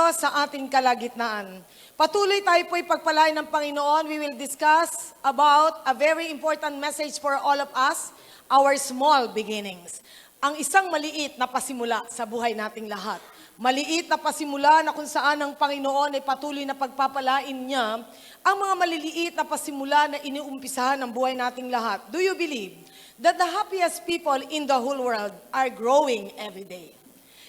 Diyos sa ating kalagitnaan. Patuloy tayo po ipagpalain ng Panginoon. We will discuss about a very important message for all of us, our small beginnings. Ang isang maliit na pasimula sa buhay nating lahat. Maliit na pasimula na kung saan ang Panginoon ay patuloy na pagpapalain niya ang mga maliliit na pasimula na iniumpisahan ng buhay nating lahat. Do you believe that the happiest people in the whole world are growing every day?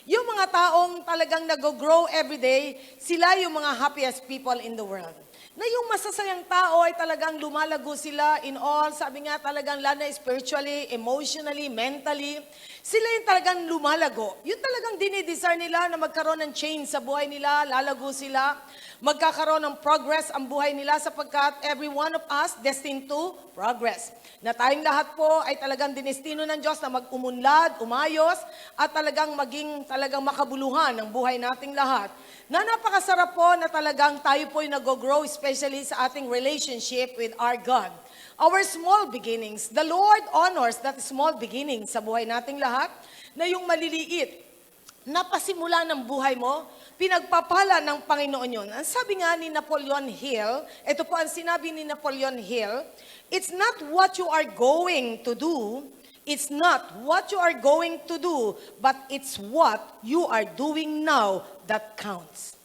Yung mga taong talagang nag-grow every day, sila yung mga happiest people in the world. Na yung masasayang tao ay talagang lumalago sila in all, sabi nga talagang lalo spiritually, emotionally, mentally, sila yung talagang lumalago. Yung talagang dinidesire nila na magkaroon ng change sa buhay nila, lalago sila, magkakaroon ng progress ang buhay nila sapagkat every one of us destined to progress. Na tayong lahat po ay talagang dinestino ng Diyos na mag-umunlad, umayos, at talagang maging talagang makabuluhan ang buhay nating lahat. Na napakasarap po na talagang tayo po ay nag-grow, especially sa ating relationship with our God. Our small beginnings, the Lord honors that small beginnings sa buhay nating lahat, na yung maliliit, napasimula ng buhay mo, pinagpapala ng Panginoon yun. Ang sabi nga ni Napoleon Hill, ito po ang sinabi ni Napoleon Hill, it's not what you are going to do, it's not what you are going to do, but it's what you are doing now that counts.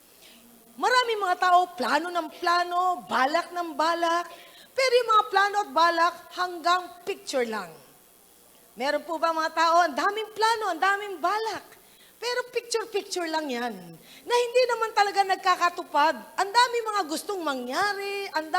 Marami mga tao, plano ng plano, balak ng balak, pero yung mga plano at balak hanggang picture lang. Meron po ba mga tao, ang daming plano, ang daming balak, pero picture-picture lang yan. Na hindi naman talaga nagkakatupad. Ang dami mga gustong mangyari, ang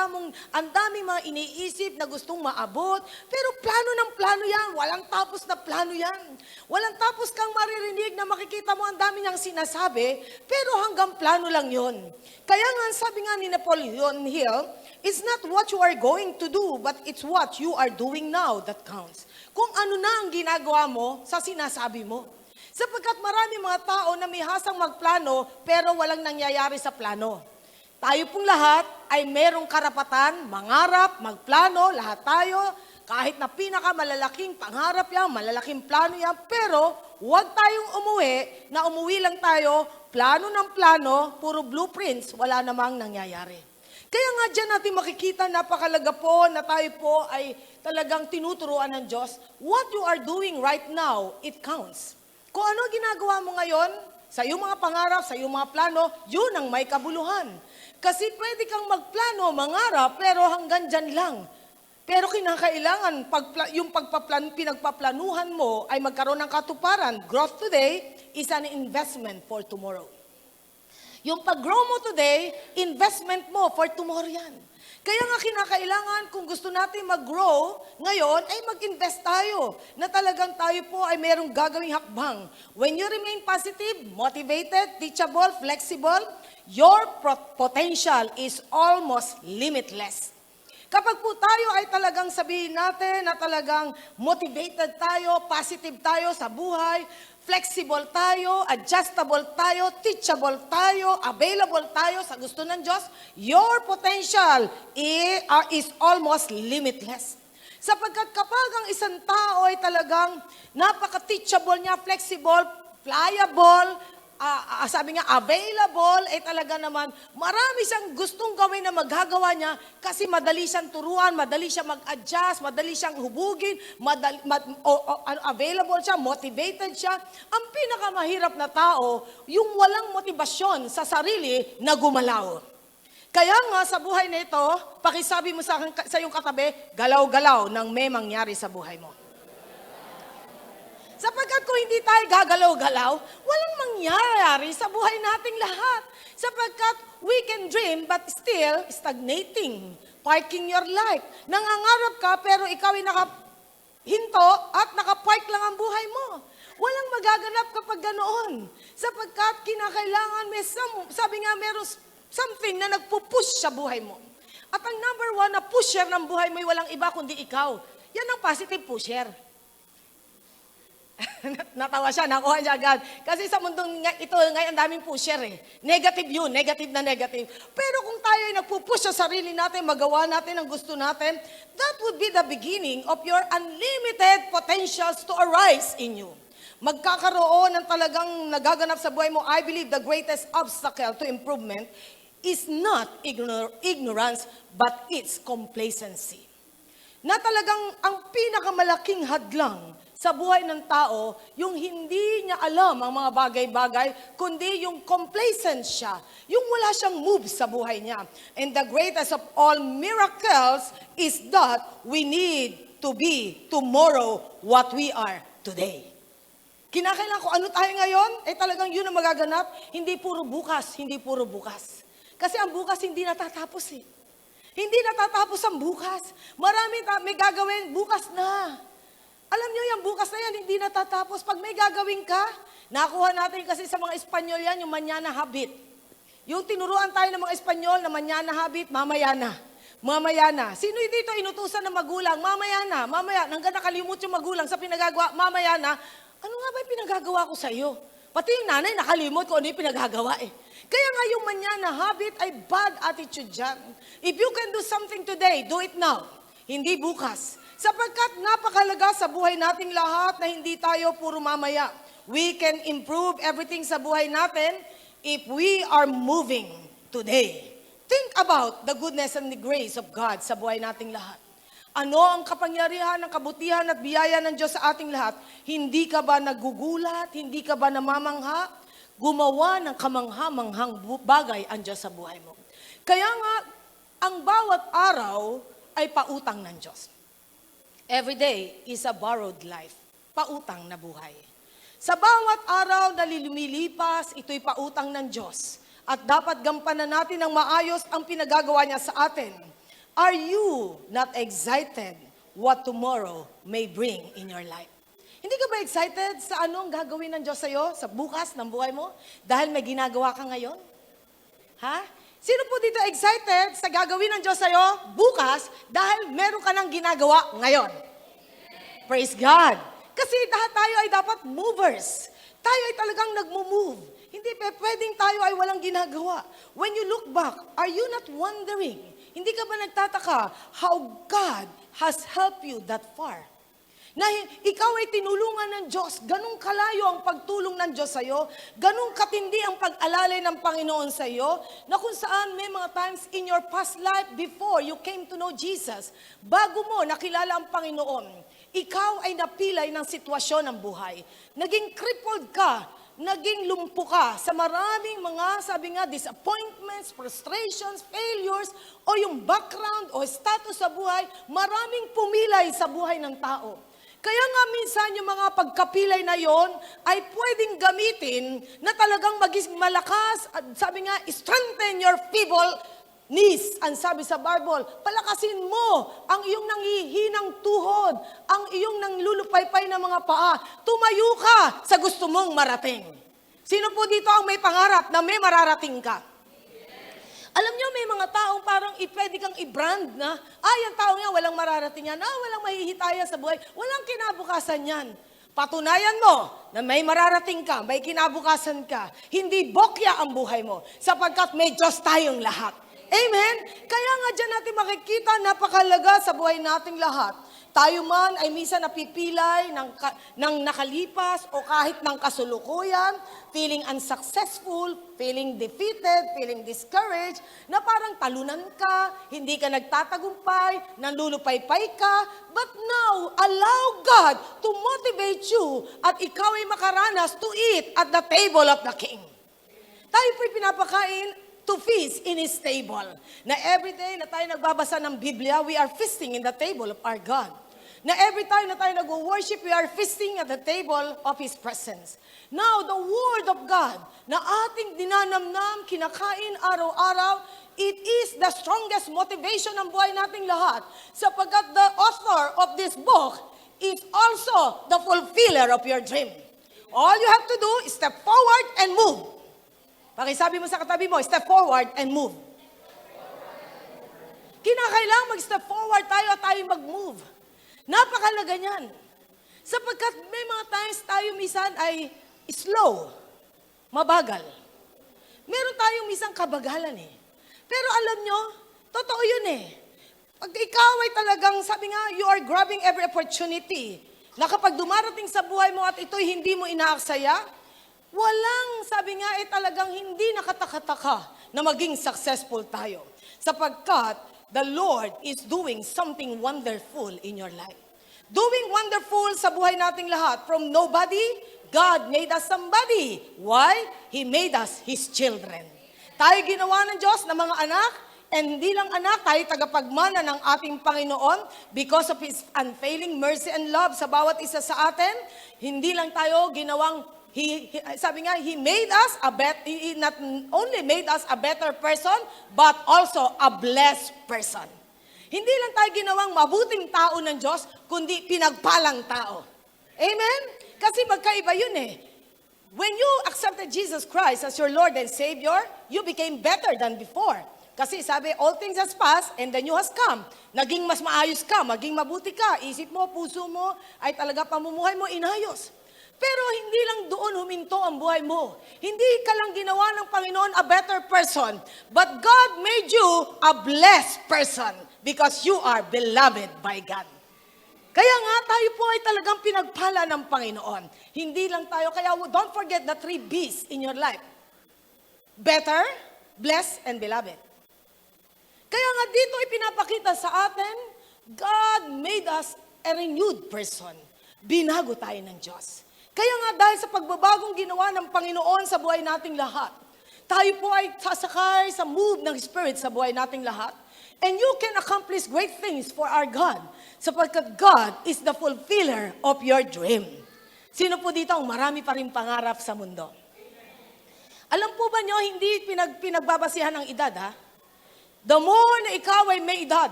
dami mga iniisip na gustong maabot, pero plano ng plano yan. Walang tapos na plano yan. Walang tapos kang maririnig na makikita mo ang dami niyang sinasabi, pero hanggang plano lang yon. Kaya nga, sabi nga ni Napoleon Hill, it's not what you are going to do, but it's what you are doing now that counts. Kung ano na ang ginagawa mo sa sinasabi mo. Sapagkat marami mga tao na may hasang magplano pero walang nangyayari sa plano. Tayo pong lahat ay merong karapatan, mangarap, magplano, lahat tayo, kahit na pinakamalalaking pangarap yan, malalaking plano yan, pero huwag tayong umuwi lang tayo, plano ng plano, puro blueprints, wala namang nangyayari. Kaya nga dyan natin makikita, napakalaga po na tayo po ay talagang tinuturuan ng Diyos, what you are doing right now, it counts. Kung ano ginagawa mo ngayon, sa iyong mga pangarap, sa iyong mga plano, yun ang may kabuluhan. Kasi pwede kang magplano, mangarap, pero hanggang dyan lang. Pero kinakailangan, pinagpaplanuhan mo ay magkaroon ng katuparan. Growth today is an investment for tomorrow. Yung pag-grow mo today, investment mo for tomorrow yan. Kaya nga kinakailangan kung gusto natin mag-grow ngayon ay mag-invest tayo na talagang tayo po ay merong gagawing hakbang. When you remain positive, motivated, teachable, flexible, your potential is almost limitless. Kapag po tayo ay talagang sabihin natin na talagang motivated tayo, positive tayo sa buhay, flexible tayo, adjustable tayo, teachable tayo, available tayo sa gusto ng Diyos, your potential is almost limitless. Sapagkat kapag ang isang tao ay talagang napaka-teachable niya, flexible, pliable, sabi nga, available, ay talaga naman, marami siyang gustong gawin na magagawa niya kasi madali siyang turuan, madali siyang mag-adjust, madali siyang hubugin, available siya, motivated siya. Ang pinakamahirap na tao, yung walang motibasyon sa sarili na gumalaw. Kaya nga sa buhay na ito, pakisabi mo sa iyong katabi, galaw-galaw nang may mangyari sa buhay mo. Sapagkat kung hindi tayo gagalaw-galaw, walang mangyayari sa buhay nating lahat. Sapagkat we can dream but still stagnating, parking your life. Nangangarap ka pero ikaw ay nakahinto at nakapark lang ang buhay mo. Walang magaganap kapag ganoon. Sapagkat kinakailangan sabi nga meron something na nagpupush sa buhay mo. At ang number one na pusher ng buhay mo ay walang iba kundi ikaw. Yan ang positive pusher. Natawa siya, nakuha niya agad. Kasi sa mundong ito, ngayon daming pusher eh. Negative yun, negative na negative. Pero kung tayo ay nagpupush sa sarili natin, magawa natin ang gusto natin, that would be the beginning of your unlimited potentials to arise in you. magkakaroon ng talagang nagaganap sa buhay mo, I believe the greatest obstacle to improvement is not ignorance, but it's complacency. Na talagang ang pinakamalaking hadlang sa buhay ng tao, yung hindi niya alam ang mga bagay-bagay, kundi yung complacent siya, yung wala siyang move sa buhay niya. And the greatest of all miracles is that we need to be tomorrow what we are today. Kinakailangan ko ano tayo ngayon, talagang yun ang magaganap, hindi puro bukas, hindi puro bukas. Kasi ang bukas hindi natatapos eh. Hindi natatapos ang bukas. Marami may gagawin, bukas na. Alam nyo yung bukas na yan, hindi natatapos. Pag may gagawin ka, nakuha natin kasi sa mga Espanyol yan, yung mañana habit. Yung tinuruan tayo ng mga Espanyol na mañana habit, mamaya na. Mamaya na. Sino dito inutusan ng magulang? Mamaya na, mamaya. Hanggang nakalimut yung magulang sa pinagagawa, mamaya na. Ano nga ba yung pinagagawa ko sa iyo? Pati yung nanay nakalimot kung ano yung pinagagawa eh. Kaya nga yung mañana habit ay bad attitude dyan. If you can do something today, do it now. Hindi bukas. Sapagkat napakalaga sa buhay nating lahat na hindi tayo puro mamaya. We can improve everything sa buhay natin if we are moving today. Think about the goodness and the grace of God sa buhay nating lahat. Ano ang kapangyarihan, ang kabutihan at biyaya ng Diyos sa ating lahat? Hindi ka ba nagugulat? Hindi ka ba namamangha? Gumawa ng kamangha-manghang bagay ang Diyos sa buhay mo. Kaya nga, ang bawat araw ay pautang ng Diyos. Every day is a borrowed life. Pautang na buhay. Sa bawat araw na lumilipas, ito'y pautang ng Diyos. At dapat gampanan natin ng maayos ang pinagagawa niya sa atin. Are you not excited what tomorrow may bring in your life? Hindi ka ba excited sa anong gagawin ng Diyos sa'yo sa bukas ng buhay mo? Dahil may ginagawa ka ngayon? Ha? Sino po dito excited sa gagawin ng Diyos sa'yo bukas dahil meron ka ng ginagawa ngayon? Praise God! Kasi tayo ay dapat movers. Tayo ay talagang nagmo-move. Hindi pwedeng tayo ay walang ginagawa. When you look back, are you not wondering? Hindi ka ba nagtataka how God has helped you that far? Na ikaw ay tinulungan ng Diyos, ganun kalayo ang pagtulong ng Diyos sa'yo, ganun katindi ang pag-alalay ng Panginoon sa'yo, na kung saan may mga times in your past life before you came to know Jesus, bago mo nakilala ang Panginoon, ikaw ay napilay ng sitwasyon ng buhay. Naging crippled ka, naging lumpo ka sa maraming mga, sabi nga, disappointments, frustrations, failures, o yung background o status sa buhay, maraming pumilay sa buhay ng tao. Kaya nga minsan yung mga pagkapilay na yon ay pwedeng gamitin na talagang maging malakas. At sabi nga, strengthen your feeble knees. Ang sabi sa Bible, palakasin mo ang iyong nanghihinang tuhod, ang iyong nanglulupaypay na mga paa. Tumayo ka sa gusto mong marating. Sino po dito ang may pangarap na may mararating ka? Alam niyo, may mga taong parang pwede kang i-brand na, yung tao niya walang mararating yan, walang mahihitaya sa buhay, walang kinabukasan yan. Patunayan mo na may mararating ka, may kinabukasan ka, hindi bokya ang buhay mo, sapagkat may Diyos tayong lahat. Amen? Kaya nga dyan natin makikita, napakalaga sa buhay nating lahat. Tayo man ay minsan napipilay ng nakalipas o kahit ng kasulukuyan, feeling unsuccessful, feeling defeated, feeling discouraged, na parang talunan ka, hindi ka nagtatagumpay, nanlulupaypay ka, but now, allow God to motivate you at ikaw ay makaranas to eat at the table of the King. Tayo po'y pinapakain to feast in His table. Na everyday na tayo nagbabasa ng Biblia, we are feasting in the table of our God. Na every time na tayo nag-worship, we are feasting at the table of His presence. Now, the Word of God na ating dinanamnam, kinakain araw-araw, it is the strongest motivation ng buhay nating lahat. Sapagkat the author of this book is also the fulfiller of your dream. All you have to do is step forward and move. Pakisabi mo sa katabi mo, step forward and move. Kinakailangan mag-step forward tayo at tayo mag-move. Napakalaga niyan. Sapagkat may mga times tayo minsan ay slow, mabagal. Meron tayong minsan kabagalan eh. Pero alam nyo, totoo yun eh. Pag ikaw ay talagang, sabi nga, you are grabbing every opportunity. Na kapag dumarating sa buhay mo at ito'y hindi mo inaaksaya, walang, sabi nga, talagang hindi nakatakataka na maging successful tayo. Sapagkat the Lord is doing something wonderful in your life. Doing wonderful sa buhay nating lahat. From nobody, God made us somebody. Why? He made us His children. Tayo ginawa ng Diyos na mga anak, and hindi lang anak, tayo tagapagmana ng ating Panginoon because of His unfailing mercy and love sa bawat isa sa atin. Hindi lang tayo ginawang, sabi nga, He made us He not only made us a better person, but also a blessed person. Hindi lang tayo ginawang mabuting tao ng Diyos, kundi pinagpalang tao. Amen? Kasi magkaiba yun eh. When you accepted Jesus Christ as your Lord and Savior, you became better than before. Kasi sabi, all things has passed and the new has come. Naging mas maayos ka, maging mabuti ka. Isip mo, puso mo, ay talaga pamumuhay mo inayos. Pero hindi lang doon huminto ang buhay mo. Hindi ka lang ginawa ng Panginoon a better person. But God made you a blessed person because you are beloved by God. Kaya nga tayo po ay talagang pinagpala ng Panginoon. Hindi lang tayo, kaya don't forget the 3 B's in your life. Better, blessed, and beloved. Kaya nga dito ipinapakita sa atin, God made us a renewed person. Binago tayo ng Diyos. Kaya nga dahil sa pagbabagong ginawa ng Panginoon sa buhay nating lahat, tayo po ay sasakay sa move ng Spirit sa buhay nating lahat. And you can accomplish great things for our God, sapagkat God is the fulfiller of your dream. Sino po dito ang marami pa rin pangarap sa mundo? Alam po ba nyo, hindi pinagbabasihan ng edad, ha? The more na ikaw ay may edad,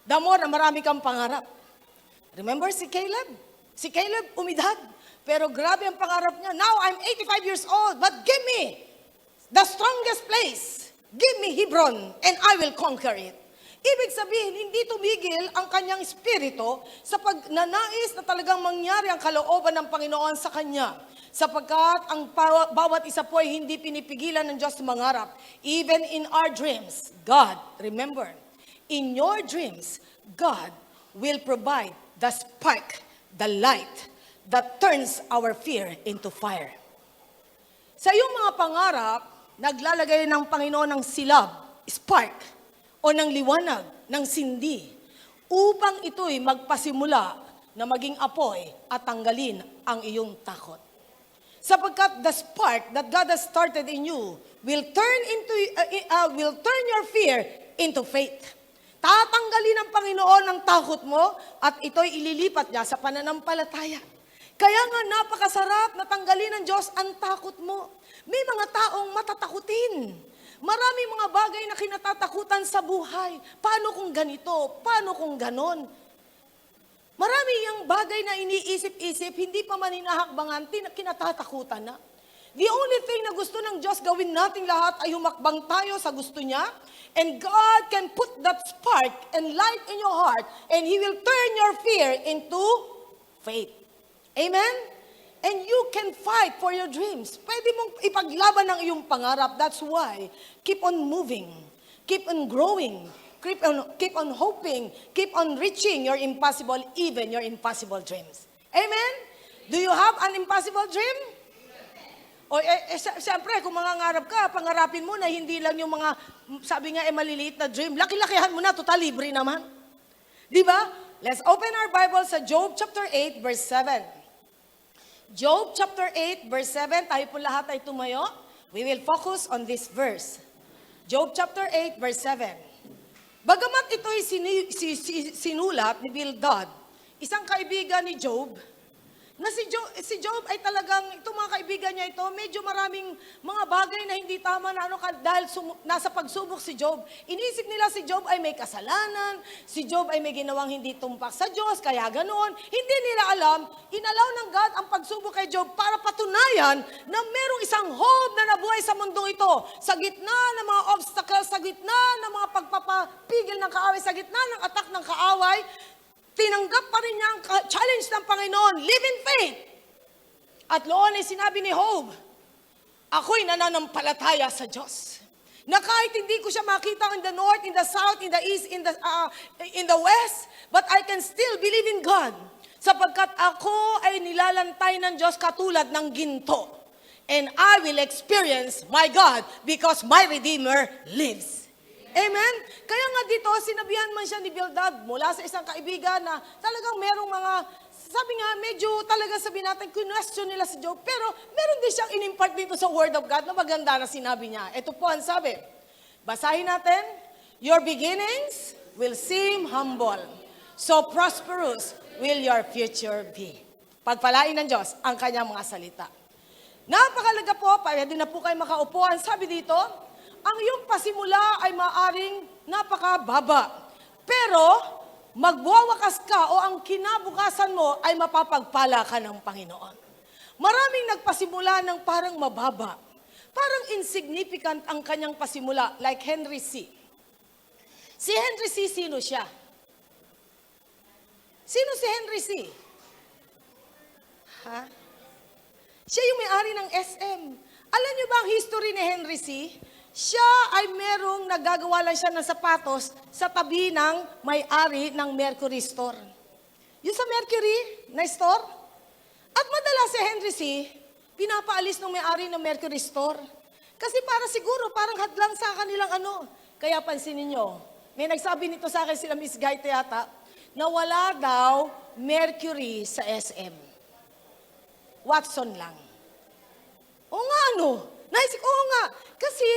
the more na marami kang pangarap. Remember si Caleb? Si Caleb umidad, pero grabe ang pangarap niya. Now I'm 85 years old, but give me the strongest place. Give me Hebron, and I will conquer it. Ibig sabihin, hindi tumigil ang kanyang espiritu sa pagnanais na talagang mangyari ang kalooban ng Panginoon sa kanya. Sapagkat ang bawat isa po ay hindi pinipigilan ng Diyos mangarap. Even in our dreams, God, remember, in your dreams, God will provide the spark, the light, that turns our fear into fire. Sa iyong mga pangarap, naglalagay ng Panginoon ng silab, spark, o ng liwanag, ng sindi, upang ito'y magpasimula na maging apoy at tanggalin ang iyong takot. Sapagkat the spark that God has started in you will turn your fear into faith. Tatanggalin ng Panginoon ang takot mo at ito'y ililipat niya sa pananampalataya. Kaya nga napakasarap na tanggalin ng Diyos ang takot mo. May mga taong matatakutin. Maraming mga bagay na kinatatakutan sa buhay. Paano kung ganito? Paano kung ganon? Marami yung bagay na iniisip-isip, hindi pa man hinahakbangan, kinatatakutan na. The only thing na gusto ng Diyos gawin nating lahat ay humakbang tayo sa gusto niya. And God can put that spark and light in your heart and He will turn your fear into faith. Amen? And you can fight for your dreams. Pwede mong ipaglaban ang iyong pangarap. That's why, keep on moving. Keep on growing. Keep on hoping. Keep on reaching your impossible, even your impossible dreams. Amen? Do you have an impossible dream? O siyempre, kung mangangarap ka, pangarapin mo na hindi lang yung mga, sabi nga, maliliit na dream. Laki-lakihan mo na, total libre naman. Di ba? Let's open our Bible sa Job chapter 8, verse 7. Job chapter 8, verse 7, tayo po lahat ay tumayo. We will focus on this verse. Job chapter 8, verse 7. Bagamat ito'y sinulat ni Bildad, isang kaibigan ni Job, na si Job ay talagang, itong mga kaibigan niya ito, medyo maraming mga bagay na hindi tama na dahil nasa pagsubok si Job. Inisip nila si Job ay may kasalanan, si Job ay may ginawang hindi tumpak sa Diyos, kaya ganoon. Hindi nila alam, inalaw ng God ang pagsubok kay Job para patunayan na merong isang hope na nabuhay sa mundong ito. Sa gitna ng mga obstacles, sa gitna ng mga pagpapapigil ng kaaway, sa gitna ng attack ng kaaway, tinanggap pa rin niya ang challenge ng Panginoon, live in faith. At noon ay sinabi ni Job, ako'y nananampalataya sa Diyos. Na kahit hindi ko siya makita in the north, in the south, in the east, in the west, but I can still believe in God. sapagkat ako ay nilalantay ng Diyos katulad ng ginto. And I will experience my God because my Redeemer lives. Amen? Kaya nga dito, sinabihan man siya ni Bildad mula sa isang kaibigan na talagang merong mga, sabi nga, medyo talaga sabihin natin, question nila si Job, pero meron din siyang in-impart dito sa Word of God na maganda na sinabi niya. Ito po ang sabi. Basahin natin. Your beginnings will seem humble. So prosperous will your future be. Pagpalain ng Diyos ang kanyang mga salita. Napakalaga po, pwede na po kayo makaupo. Ang sabi dito, ang iyong pasimula ay maaring napakababa. Pero magwawakas ka o ang kinabukasan mo ay mapapagpala ka ng Panginoon. Maraming nagpasimula ng parang mababa. Parang insignificant ang kanyang pasimula, like Henry C. Si Henry C, sino siya? Sino si Henry C? Ha? Siya yung may-ari ng SM. Alam niyo ba ang history ni Henry C? Siya ay merong nagagawa lang siya ng sapatos sa tabi ng may-ari ng Mercury Store. Yung sa Mercury na store. At madalas si Henry C, pinapaalis ng may-ari ng Mercury Store. Kasi para siguro, parang hadlang sa kanilang ano. Kaya pansinin niyo, may nagsabi nito sa akin sila Miss Gaite yata, na wala daw Mercury sa SM. Watson lang. O nga ano? Naisip, oo nga. Kasi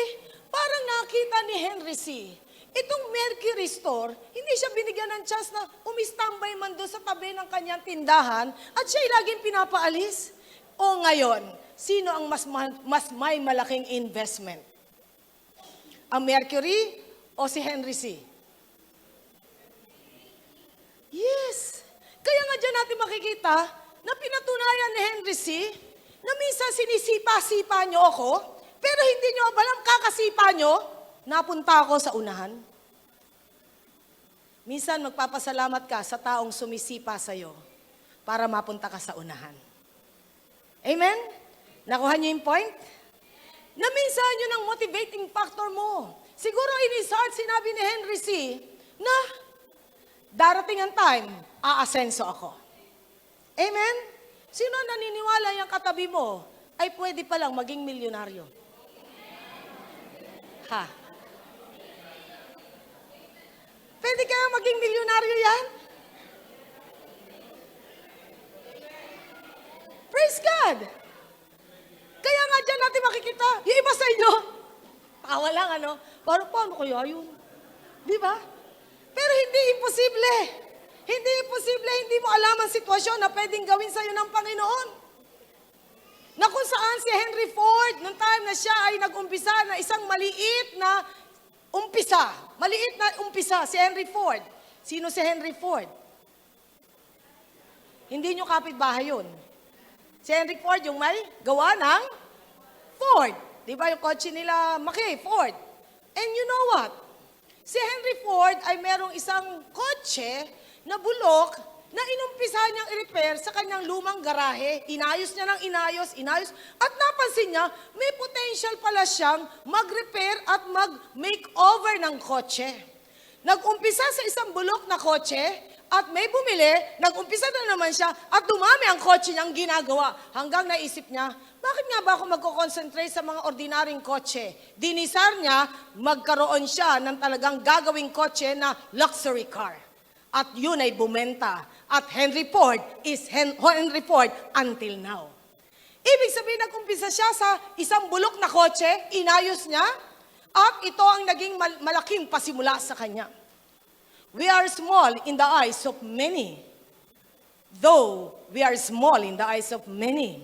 parang nakita ni Henry C. Itong Mercury Store, hindi siya binigyan ng chance na umistambay man doon sa tabi ng kanyang tindahan at siya'y laging pinapaalis. O ngayon, sino ang mas may malaking investment? Ang Mercury o si Henry C? Yes. Kaya nga dyan natin makikita na pinatunayan ni Henry C. na minsan sinisipa-sipa nyo ako, pero hindi nyo alam kakasipa nyo, napunta ako sa unahan. Minsan magpapasalamat ka sa taong sumisipa sa'yo para mapunta ka sa unahan. Amen? Nakuha nyo yung point? Na minsan yun ang motivating factor mo. Siguro in his heart, sinabi ni Henry C. na darating ang time, aasenso ako. Amen? Sino naniniwala yung katabi mo ay pwede palang maging milyonaryo? Ha? Pwede kaya maging milyonaryo yan? Praise God! Kaya nga dyan natin makikita, yung iba sa inyo, tawa lang ano, paano kaya yun? Di ba? Pero hindi imposible. Hindi imposible, hindi mo alam ang sitwasyon na pwedeng gawin sa'yo ng Panginoon. Na kung saan si Henry Ford, nung time na siya ay nag-umpisa na isang maliit na umpisa, si Henry Ford. Sino si Henry Ford? Hindi nyo kapitbahay yun. Si Henry Ford yung may gawa ng Ford. Di ba yung kotse nila, Ford. And you know what? Si Henry Ford ay merong isang kotse na bulok na inumpisahan niyang i-repair sa kanyang lumang garahe. Inayos niya ng inayos. At napansin niya, may potential pala siyang mag-repair at mag-makeover ng kotse. Nag-umpisa sa isang bulok na kotse at may bumili, nag-umpisa na naman siya at dumami ang kotse niyang ginagawa. Hanggang naisip niya, bakit nga ba ako magko-concentrate sa mga ordinaryong kotse? Dinisar niya, magkaroon siya ng talagang gagawing kotse na luxury car. At yun ay bumenta. At Henry Ford is Henry Ford until now. Ibig sabihin, nag-umpisa siya sa isang bulok na kotse, inayos niya, at ito ang naging malaking pasimula sa kanya. We are small in the eyes of many. Though we are small in the eyes of many.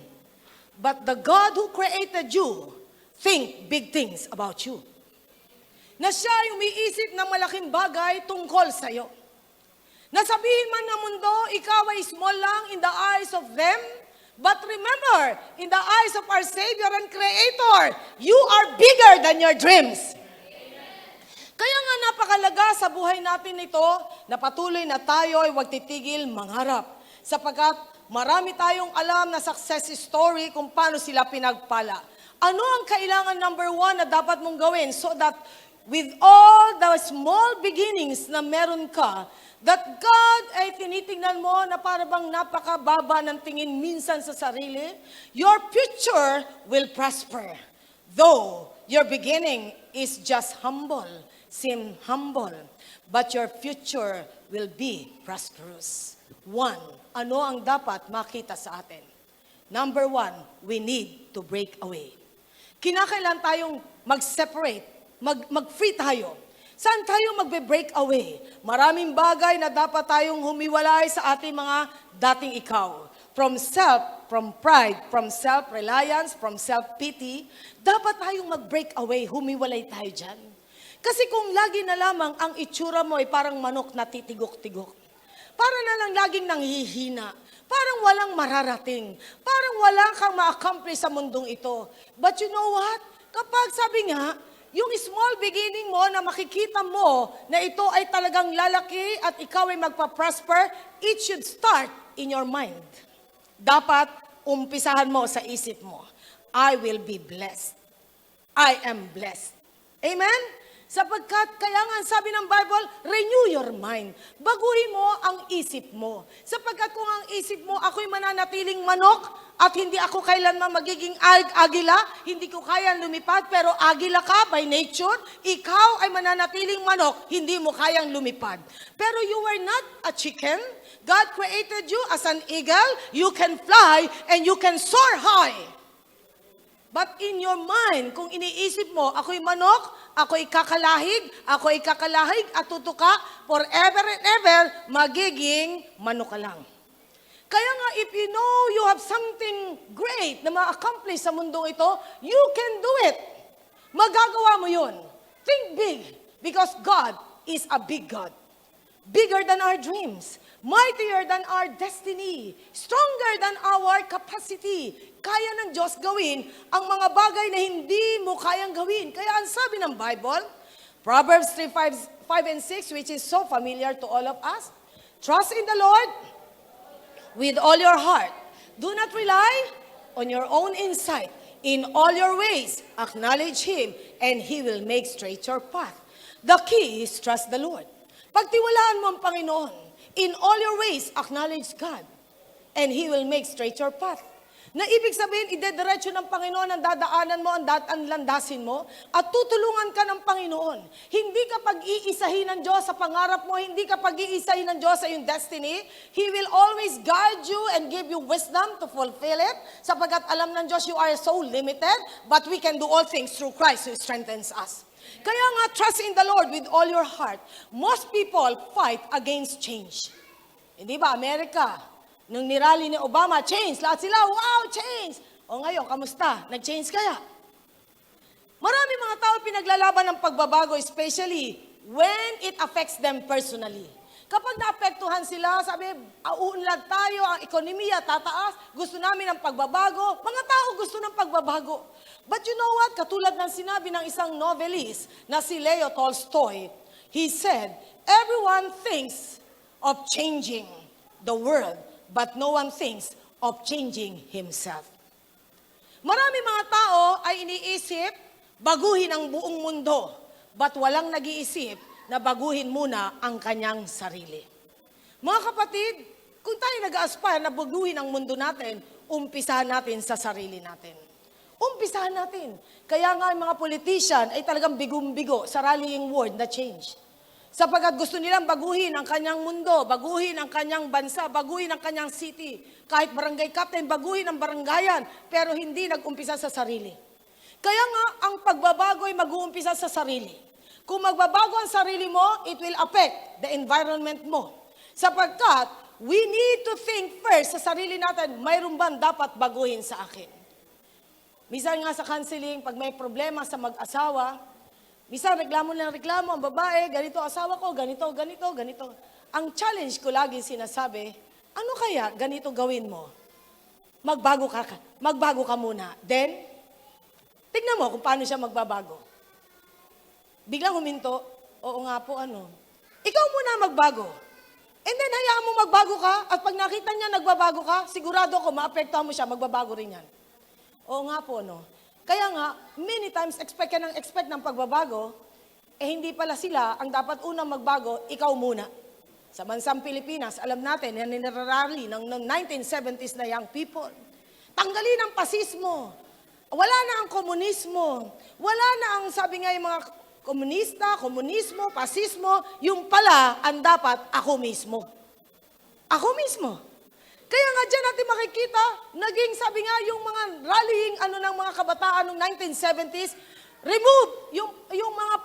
But the God who created you think big things about you. Na siya yung umiisip ng malaking bagay tungkol sa'yo. Nasabihin man ng mundo, ikaw ay small lang in the eyes of them. But remember, in the eyes of our Savior and Creator, you are bigger than your dreams. Kaya nga napakalaga sa buhay natin ito, na patuloy na tayo ay huwag titigil mangarap. Sapagkat marami tayong alam na success story kung paano sila pinagpala. Ano ang kailangan number 1 na dapat mong gawin so that with all the small beginnings na meron ka, that God ay tinitingnan mo na para bang napakababa ng tingin minsan sa sarili, your future will prosper. Though your beginning is just humble, seem humble, but your future will be prosperous. One, ano ang dapat makita sa atin? Number one, we need to break away. Kinakailan tayong mag-separate, mag-free tayo. Saan tayo magbe-break away? Maraming bagay na dapat tayong humiwalay sa ating mga dating ikaw. From self, from pride, from self-reliance, from self-pity, dapat tayong mag-break away, humiwalay tayo dyan. Kasi kung lagi na lamang ang itsura mo ay parang manok na titigok-tigok, para na lang laging nanghihina, parang walang mararating, parang wala kang ma-accomplish sa mundong ito. But you know what? Kapag sabi nga, yung small beginning mo na makikita mo na ito ay talagang lalaki at ikaw ay magpa-prosper, it should start in your mind. Dapat umpisahan mo sa isip mo, I will be blessed. I am blessed. Amen? Sapagkat, kaya nga sabi ng Bible, renew your mind. Baguhin mo ang isip mo. Sapagkat kung ang isip mo, ako'y mananatiling manok at hindi ako kailanman magiging agila, hindi ko kayang lumipad, pero agila ka by nature, ikaw ay mananatiling manok, hindi mo kayang lumipad. Pero you are not a chicken. God created you as an eagle. You can fly and you can soar high. But in your mind, kung iniisip mo, ako'y manok, ako'y kakalahig, at tutuka, forever and ever, magiging manok ka lang. Kaya nga, if you know you have something great na ma-accomplish sa mundong ito, you can do it. Magagawa mo yun. Think big, because God is a big God. Bigger than our dreams, mightier than our destiny, stronger than our capacity. Kaya ng Diyos gawin ang mga bagay na hindi mo kayang gawin. Kaya ang sabi ng Bible, Proverbs 3:5 and 6, which is so familiar to all of us, trust in the Lord with all your heart. Do not rely on your own insight. In all your ways, acknowledge Him, and He will make straight your path. The key is trust the Lord. Pagtiwalaan mo ang Panginoon. In all your ways, acknowledge God. And He will make straight your path. Na ibig sabihin, idediretso ng Panginoon ang dadaanan mo, ang landasin mo, at tutulungan ka ng Panginoon. Hindi ka pag-iisahin ng Diyos sa pangarap mo, hindi ka pag-iisahin ng Diyos sa iyong destiny. He will always guide you and give you wisdom to fulfill it, sapagkat alam ng Diyos you are so limited, but we can do all things through Christ who strengthens us. Kaya nga, trust in the Lord with all your heart. Most people fight against change. Hindi ba, Amerika, nung nirally ni Obama, change. Lahat sila, wow, change. O ngayon, kamusta? Nag-change kaya? Marami mga tao pinaglalaban ng pagbabago, especially when it affects them personally. Kapag naapektuhan sila, sabi, uunlad tayo, ang ekonomiya tataas, gusto namin ng pagbabago. Mga tao gusto ng pagbabago. But you know what? Katulad ng sinabi ng isang novelist na si Leo Tolstoy, he said, everyone thinks of changing the world, but no one thinks of changing himself. Marami mga tao ay iniisip, baguhin ang buong mundo, but walang nag-iisip na baguhin muna ang kanyang sarili. Mga kapatid, kung tayo nag-aspire na baguhin ang mundo natin, umpisahan natin sa sarili natin. Umpisahan natin. Kaya nga ang mga politician ay talagang bigong-bigo sa rallying word na change. Sapagkat gusto nilang baguhin ang kanyang mundo, baguhin ang kanyang bansa, baguhin ang kanyang city. Kahit barangay captain, baguhin ang barangayan, pero hindi nag-umpisa sa sarili. Kaya nga, ang pagbabago ay mag-uumpisa sa sarili. Kung magbabago ang sarili mo, it will affect the environment mo. Sapagkat, we need to think first sa sarili natin, mayroon ba dapat baguhin sa akin? Minsan nga sa counseling, pag may problema sa mag-asawa, minsan reklamo ang babae, ganito asawa ko, ganito. Ang challenge ko lagi sinasabi, ano kaya ganito gawin mo? Magbago ka muna. Then, tignan mo kung paano siya magbabago. Biglang huminto, oo nga po, ikaw muna magbago. And then, hayaan mo magbago ka, at pag nakita niya nagbabago ka, sigurado ako, maapektuhan mo siya, magbabago rin yan. Oo nga po, Kaya nga, many times expect ng pagbabago, hindi pala sila ang dapat unang magbago, ikaw muna. Sa bansang Pilipinas, alam natin, yan ninararally ng 1970s na young people. Tanggalin ang pasismo. Wala na ang komunismo. Wala na ang, sabi nga yung mga komunista, komunismo, pasismo, yung pala ang dapat ako mismo. Ako mismo. Kaya nga dyan natin makikita, naging sabi nga yung mga rallying ng mga kabataan noong 1970s, remove yung mga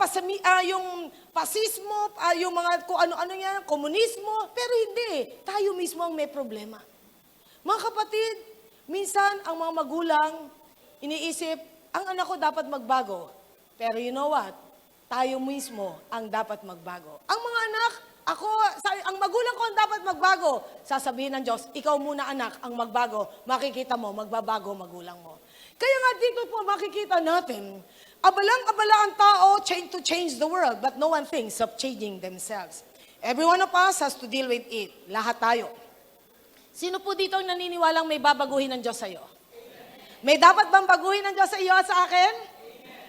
yung pasismo, yung mga kung ano-ano yan, komunismo, pero hindi. Tayo mismo ang may problema. Mga kapatid, minsan ang mga magulang iniisip, ang anak ko dapat magbago. Pero you know what? Tayo mismo ang dapat magbago. Ang mga anak, ang magulang ko ang dapat magbago. Sasabihin ng Diyos, ikaw muna anak ang magbago. Makikita mo, magbabago magulang mo. Kaya nga dito po makikita natin, abalang-abala ang tao to change the world, but no one thinks of changing themselves. Every one of us has to deal with it. Lahat tayo. Sino po dito ang naniniwalang may babaguhin ng Diyos sa iyo? May dapat bang baguhin ng Diyos sa iyo at sa akin?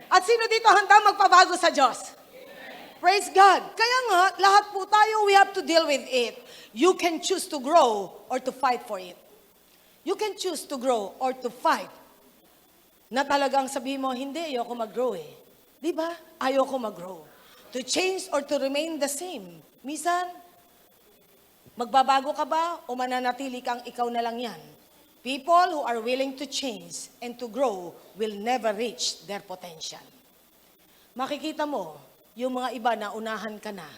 At sino dito handa magpabago sa Diyos? Praise God. Kaya nga, lahat po tayo, we have to deal with it. You can choose to grow or to fight for it. You can choose to grow or to fight. Na talagang sabihin mo, hindi, ayoko mag-grow eh. Di ba? Ayoko mag-grow. To change or to remain the same. Minsan, magbabago ka ba o mananatili kang ikaw na lang yan? People who are willing to change and to grow will never reach their potential. Makikita mo, yung mga iba na unahan ka na.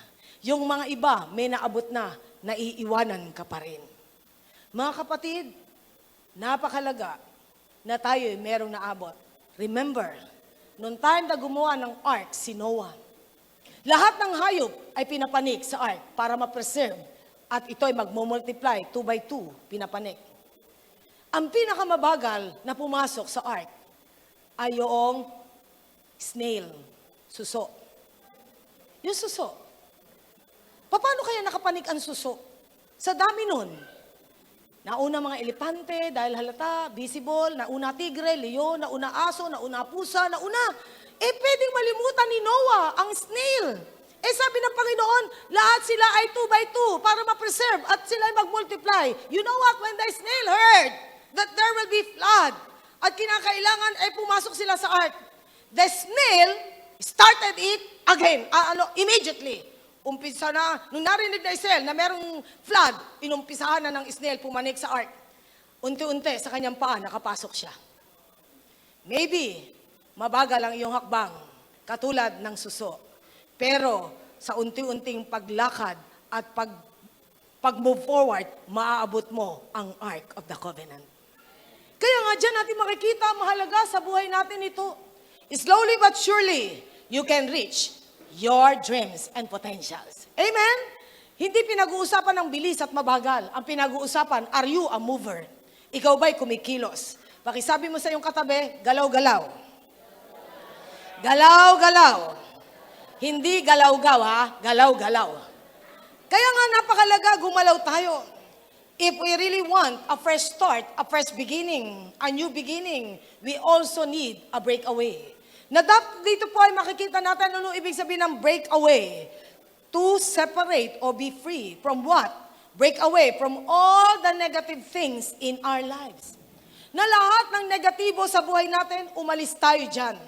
Yung mga iba may naabot na, naiiwanan ka pa rin. Mga kapatid, napakalaga na tayo merong naabot. Remember, noong time na gumawa ng ark si Noah, lahat ng hayop ay pinapanik sa ark para ma-preserve at ito ay magmumultiply 2 by 2, pinapanik. Ang pinakamabagal na pumasok sa ark ay yung snail, suso. Yung suso. Paano kaya nakapanik ang suso? Sa dami nun. Nauna mga elepante dahil halata, visible, nauna tigre, leon, nauna aso, nauna pusa, pwedeng malimutan ni Noah ang snail. Sabi ng Panginoon, lahat sila ay 2 by 2 para ma-preserve at sila ay mag-multiply. You know what? When the snail heard that there will be flood at kinakailangan ay pumasok sila sa ark, the snail started it again, immediately. Umpisa na, nung narinig na Israel na merong flood, inumpisahan na ng snail pumanik sa ark. Unti-unti sa kanyang paa, nakapasok siya. Maybe, mabagal ang iyong hakbang, katulad ng suso. Pero, sa unti-unting paglakad at pag-move forward, maaabot mo ang Ark of the Covenant. Kaya nga dyan natin makikita, mahalaga sa buhay natin ito. Slowly but surely, you can reach your dreams and potentials. Amen? Hindi pinag-uusapan ng bilis at mabagal. Ang pinag-uusapan, are you a mover? Ikaw ba'y kumikilos? Pakisabi mo sa iyong katabi, galaw-galaw. Galaw-galaw. Hindi galaw-gaw ha, galaw-galaw. Kaya nga napakalaga gumalaw tayo. If we really want a fresh start, a fresh beginning, a new beginning, we also need a breakaway. Dito po ay makikita natin ano ibig sabihin ng breakaway. To separate or be free from what? Break away from all the negative things in our lives. Na lahat ng negatibo sa buhay natin, umalis tayo dyan.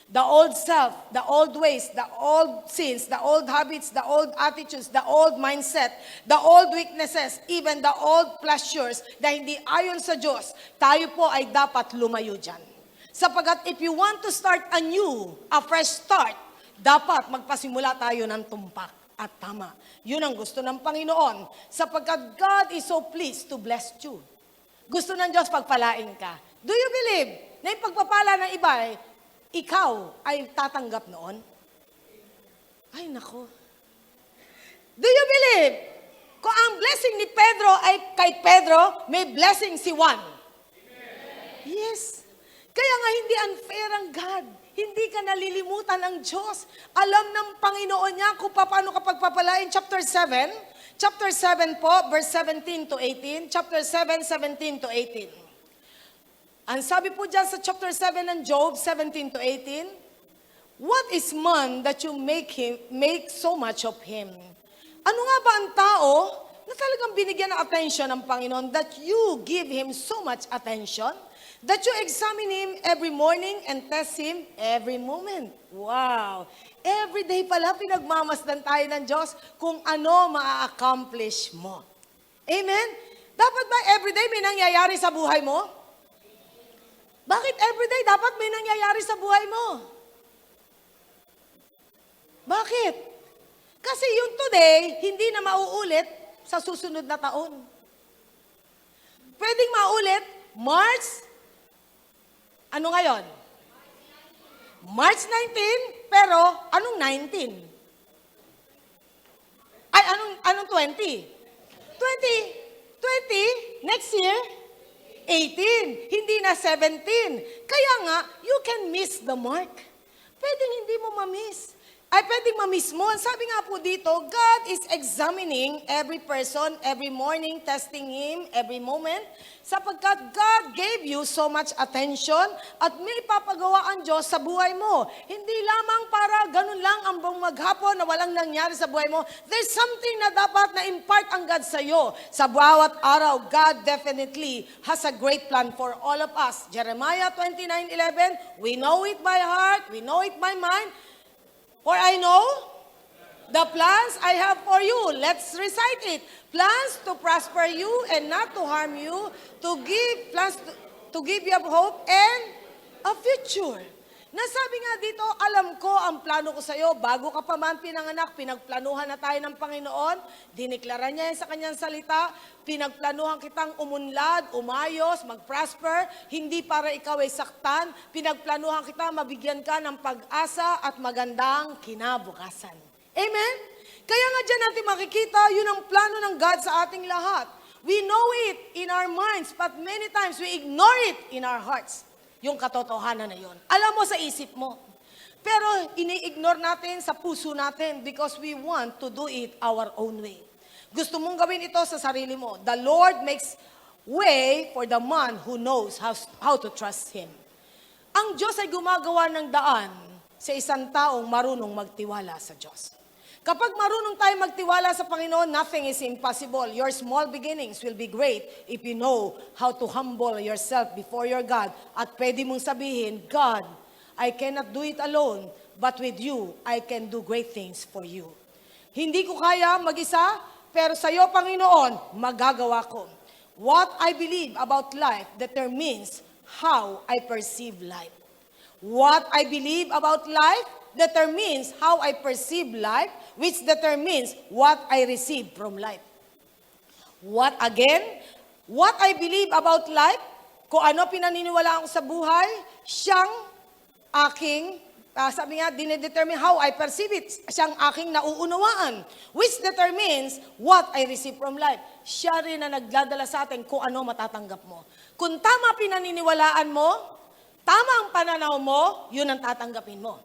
The old self, the old ways, the old sins, the old habits, the old attitudes, the old mindset, the old weaknesses, even the old pleasures na hindi ayon sa Diyos, tayo po ay dapat lumayo dyan. Sapagat if you want to start anew, a fresh start, dapat magpasimula tayo ng tumpak at tama. Yun ang gusto ng Panginoon. Sapagkat God is so pleased to bless you. Gusto ng Diyos pagpalain ka. Do you believe na yung pagpapala ng iba ikaw ay tatanggap noon? Ay, nako. Do you believe? Kung ang blessing ni Pedro ay kay Pedro, may blessing si Juan. Yes. Kaya nga hindi unfair ang God. Hindi ka nalilimutan ng Diyos. Alam ng Panginoon niya kung paano ka pagpapalain. Chapter 7 po, verse 17 to 18. Chapter 7, 17 to 18. Ang sabi po dyan sa chapter 7 ng Job, 17 to 18, What is man that you make so much of him? Ano nga ba ang tao na talagang binigyan ng attention ng Panginoon that you give him so much attention? That you examine him every morning and test him every moment. Wow! Every day pala pinagmamasdan tayo ng Diyos kung ano ma-accomplish mo. Amen? Dapat ba everyday may nangyayari sa buhay mo? Bakit everyday dapat may nangyayari sa buhay mo? Bakit? Kasi yung today, hindi na mauulit sa susunod na taon. Pwedeng maulit, March, ano ngayon? March 19, pero anong 19? Ay, anong 20? 20, next year, 18, hindi na 17. Kaya nga, you can miss the mark. Pwedeng hindi mo ma-miss. Ay, pwedeng ma-miss mo. Ang sabi nga po dito, God is examining every person, every morning, testing him, every moment, sapagkat God gave you so much attention at may papagawa ang Diyos sa buhay mo. Hindi lamang para ganun lang ang buong maghapon na walang nangyari sa buhay mo. There's something na dapat na impart ang God sa iyo. Sa bawat araw, God definitely has a great plan for all of us. Jeremiah 29:11, we know it by heart, we know it by mind, for I know the plans I have for you. Let's recite it. Plans to prosper you and not to harm you, to give you hope and a future. Nasabi nga dito, alam ko ang plano ko sa iyo. Bago ka pa man pinanganak, pinagplanuhan na tayo ng Panginoon. Diniklara niya yan sa kanyang salita. Pinagplanuhan kitang umunlad, umayos, mag-prosper. Hindi para ikaw ay saktan. Pinagplanuhan kita, mabigyan ka ng pag-asa at magandang kinabukasan. Amen? Kaya nga dyan natin makikita, yun ang plano ng God sa ating lahat. We know it in our minds, but many times we ignore it in our hearts. Yung katotohanan na yun. Alam mo sa isip mo. Pero ini-ignore natin sa puso natin because we want to do it our own way. Gusto mong gawin ito sa sarili mo. The Lord makes way for the man who knows how to trust Him. Ang Diyos ay gumagawa ng daan sa isang taong marunong magtiwala sa Diyos. Kapag marunong tayo magtiwala sa Panginoon, nothing is impossible. Your small beginnings will be great if you know how to humble yourself before your God. At pwede mong sabihin, God, I cannot do it alone, but with you, I can do great things for you. Hindi ko kaya mag-isa, pero sa iyo, Panginoon, magagawa ko. What I believe about life determines how I perceive life. What I believe about life determines how I perceive life, which determines what I receive from life. What I believe about life, kung ano pinaniniwalaan ko sa buhay, siyang aking, sabi nga, dinedetermine how I perceive it. Siyang aking nauunawaan, which determines what I receive from life. Siya rin na nagdadala sa atin kung ano matatanggap mo. Kung tama pinaniniwalaan mo, tama ang pananaw mo, yun ang tatanggapin mo.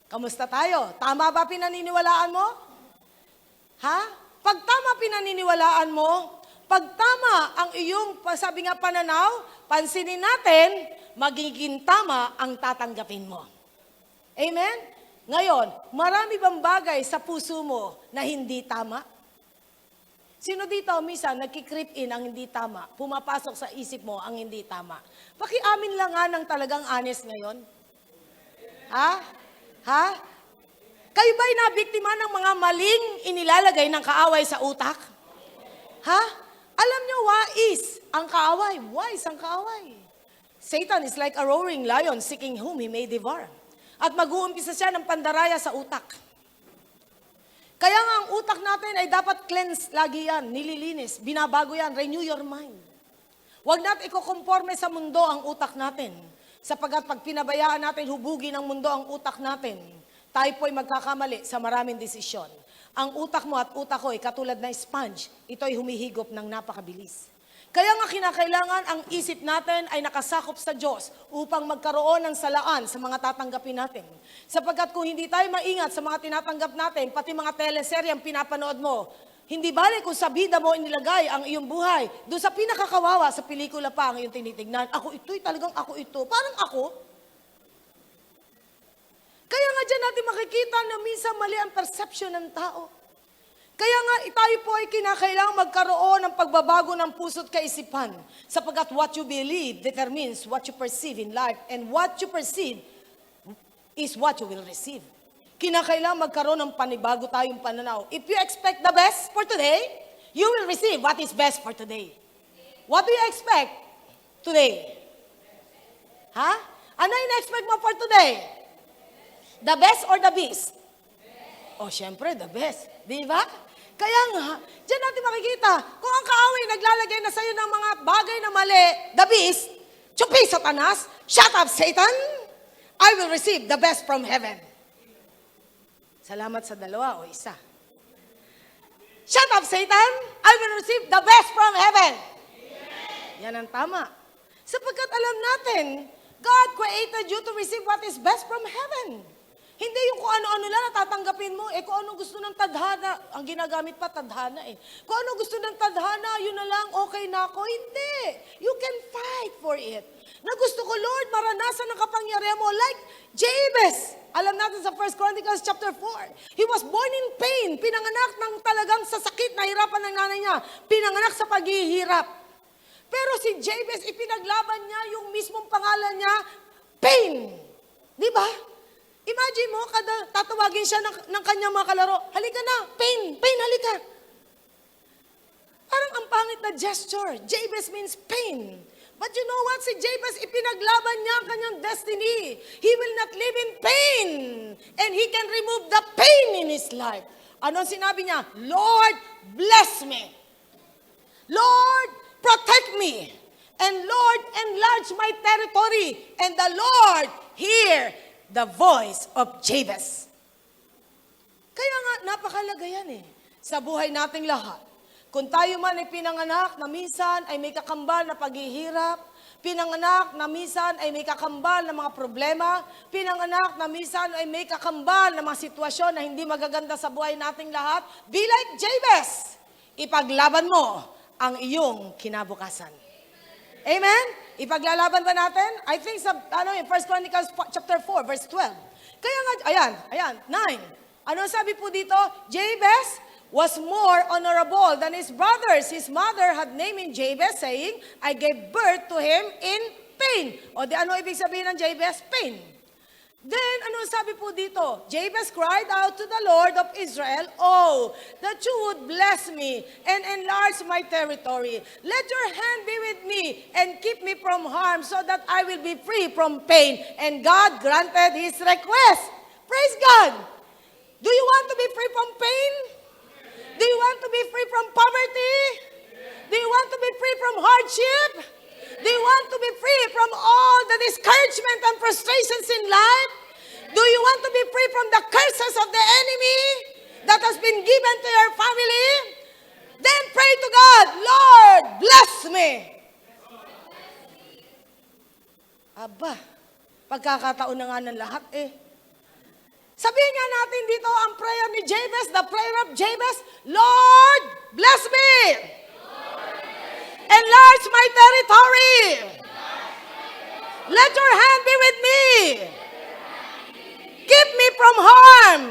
Kamusta tayo? Tama ba pinaniniwalaan mo? Ha? Pag tama pinaniniwalaan mo, pag tama ang iyong, sabi nga pananaw, pansinin natin, magiging tama ang tatanggapin mo. Amen? Ngayon, marami bang bagay sa puso mo na hindi tama? Sino dito, minsan, nagki-creep in ang hindi tama? Pumapasok sa isip mo ang hindi tama. Pakiamin lang nga ng talagang honest ngayon. Ha? Ha? Kayo ba'y nabiktima ng mga maling inilalagay ng kaaway sa utak? Ha? Alam nyo, wais ang kaaway. Wise ang kaaway. Satan is like a roaring lion seeking whom he may devour. At mag-uumpisa siya ng pandaraya sa utak. Kaya nga ang utak natin ay dapat cleanse lagi yan, nililinis, binabago yan, renew your mind. Huwag natin ikukonforme sa mundo ang utak natin. Sapagat pag pinabayaan natin, hubugin ng mundo ang utak natin, tayo po'y magkakamali sa maraming desisyon. Ang utak mo at utak ko ay katulad na sponge. Ito ay humihigop ng napakabilis. Kaya nga kinakailangan ang isip natin ay nakasakop sa Diyos upang magkaroon ng salaan sa mga tatanggapin natin. Sapagat kung hindi tayo maingat sa mga tinatanggap natin, pati mga teleserye ang pinapanood mo, hindi balik kung sa bida mo inilagay ang iyong buhay. Doon sa pinakakawawa, sa pelikula pa ang iyong tinitignan. Ako ito'y talagang ako ito. Parang ako. Kaya nga dyan natin makikita na minsan mali ang perception ng tao. Kaya nga tayo po ay kinakailangan magkaroon ng pagbabago ng puso't kaisipan. Sapagkat what you believe determines what you perceive in life. And what you perceive is what you will receive. Kinakailangan magkaroon ng panibago tayong pananaw. If you expect the best for today, you will receive what is best for today. What do you expect today? Ha? Ano in-expect mo for today? The best or the beast? Oh, syempre, the best. Di ba? Kaya nga, dyan natin makikita, kung ang kaaway naglalagay na sa'yo ng mga bagay na mali, the beast, chupi, Satanas, shut up, Satan, I will receive the best from heaven. Salamat sa dalawa o isa. Shut up, Satan, I will receive the best from heaven. Yan ang tama. Sapagkat alam natin, God created you to receive what is best from heaven. Hindi yung kung ano-ano lang natatanggapin mo. Kung ano gusto ng tadhana, ang ginagamit pa tadhana Kung ano gusto ng tadhana, yun na lang, okay na ako. Hindi. You can fight for it. Na gusto ko, Lord, maranasan ang kapangyarihan mo. Like Jabez. Alam natin sa 1 Chronicles chapter 4. He was born in pain. Pinanganak ng talagang sa sakit na hirapan ng nanay niya. Pinanganak sa paghihirap. Pero si Jabez, ipinaglaban niya yung mismong pangalan niya, pain. Di ba? Imagine mo, kada tatawagin siya ng kanyang mga kalaro, halika na, pain, halika. Parang ang pangit na gesture. Jabez means pain. But you know what? Si Jabez, ipinaglaban niya ang kanyang destiny. He will not live in pain. And he can remove the pain in his life. Ano ang sinabi niya? Lord, bless me. Lord, protect me. And Lord, enlarge my territory. And the Lord, hear the voice of Jabez. Kaya nga, napakalaga yan sa buhay nating lahat. Kung tayo man ay pinanganak na minsan ay may kakambal na paghihirap, pinanganak na minsan ay may kakambal na mga problema, pinanganak na minsan ay may kakambal na mga sitwasyon na hindi magaganda sa buhay nating lahat, be like Jabez. Ipaglaban mo ang iyong kinabukasan. Amen? Ipaglalaban ba natin? I think sa, in 1 Chronicles chapter 4, verse 12. Kaya nga, ayan, 9. Ano sabi po dito? Jabez was more honorable than his brothers. His mother had named him Jabez, saying, I gave birth to him in pain. O di ano ibig sabihin ng Jabez? Pain. Then, ano sabi po dito? Jabez cried out to the Lord of Israel, Oh, that you would bless me and enlarge my territory. Let your hand be with me and keep me from harm so that I will be free from pain. And God granted his request. Praise God! Do you want to be free from pain? Do you want to be free from poverty? Do you want to be free from hardship? Do you want to be free from all the discouragement and frustrations in life? Do you want to be free from the curses of the enemy that has been given to your family? Then pray to God, Lord, bless me. Aba, pagkakataon na nga ng lahat Sabihin nga natin dito ang prayer ni Jabez, the prayer of Jabez, Lord, bless me. Enlarge my territory. Let your hand be with me. Keep me from harm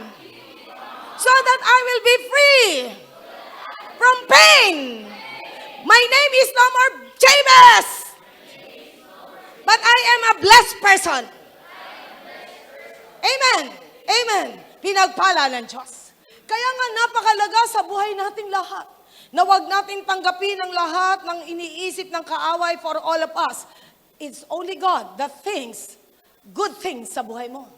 so that I will be free from pain. My name is no more Jabez, but I am a blessed person. Amen. Amen. Pinagpala ng Diyos. Kaya nga napakalaga sa buhay nating lahat na huwag natin tanggapin ang lahat ng iniisip ng kaaway for all of us. It's only God that thinks good things sa buhay mo.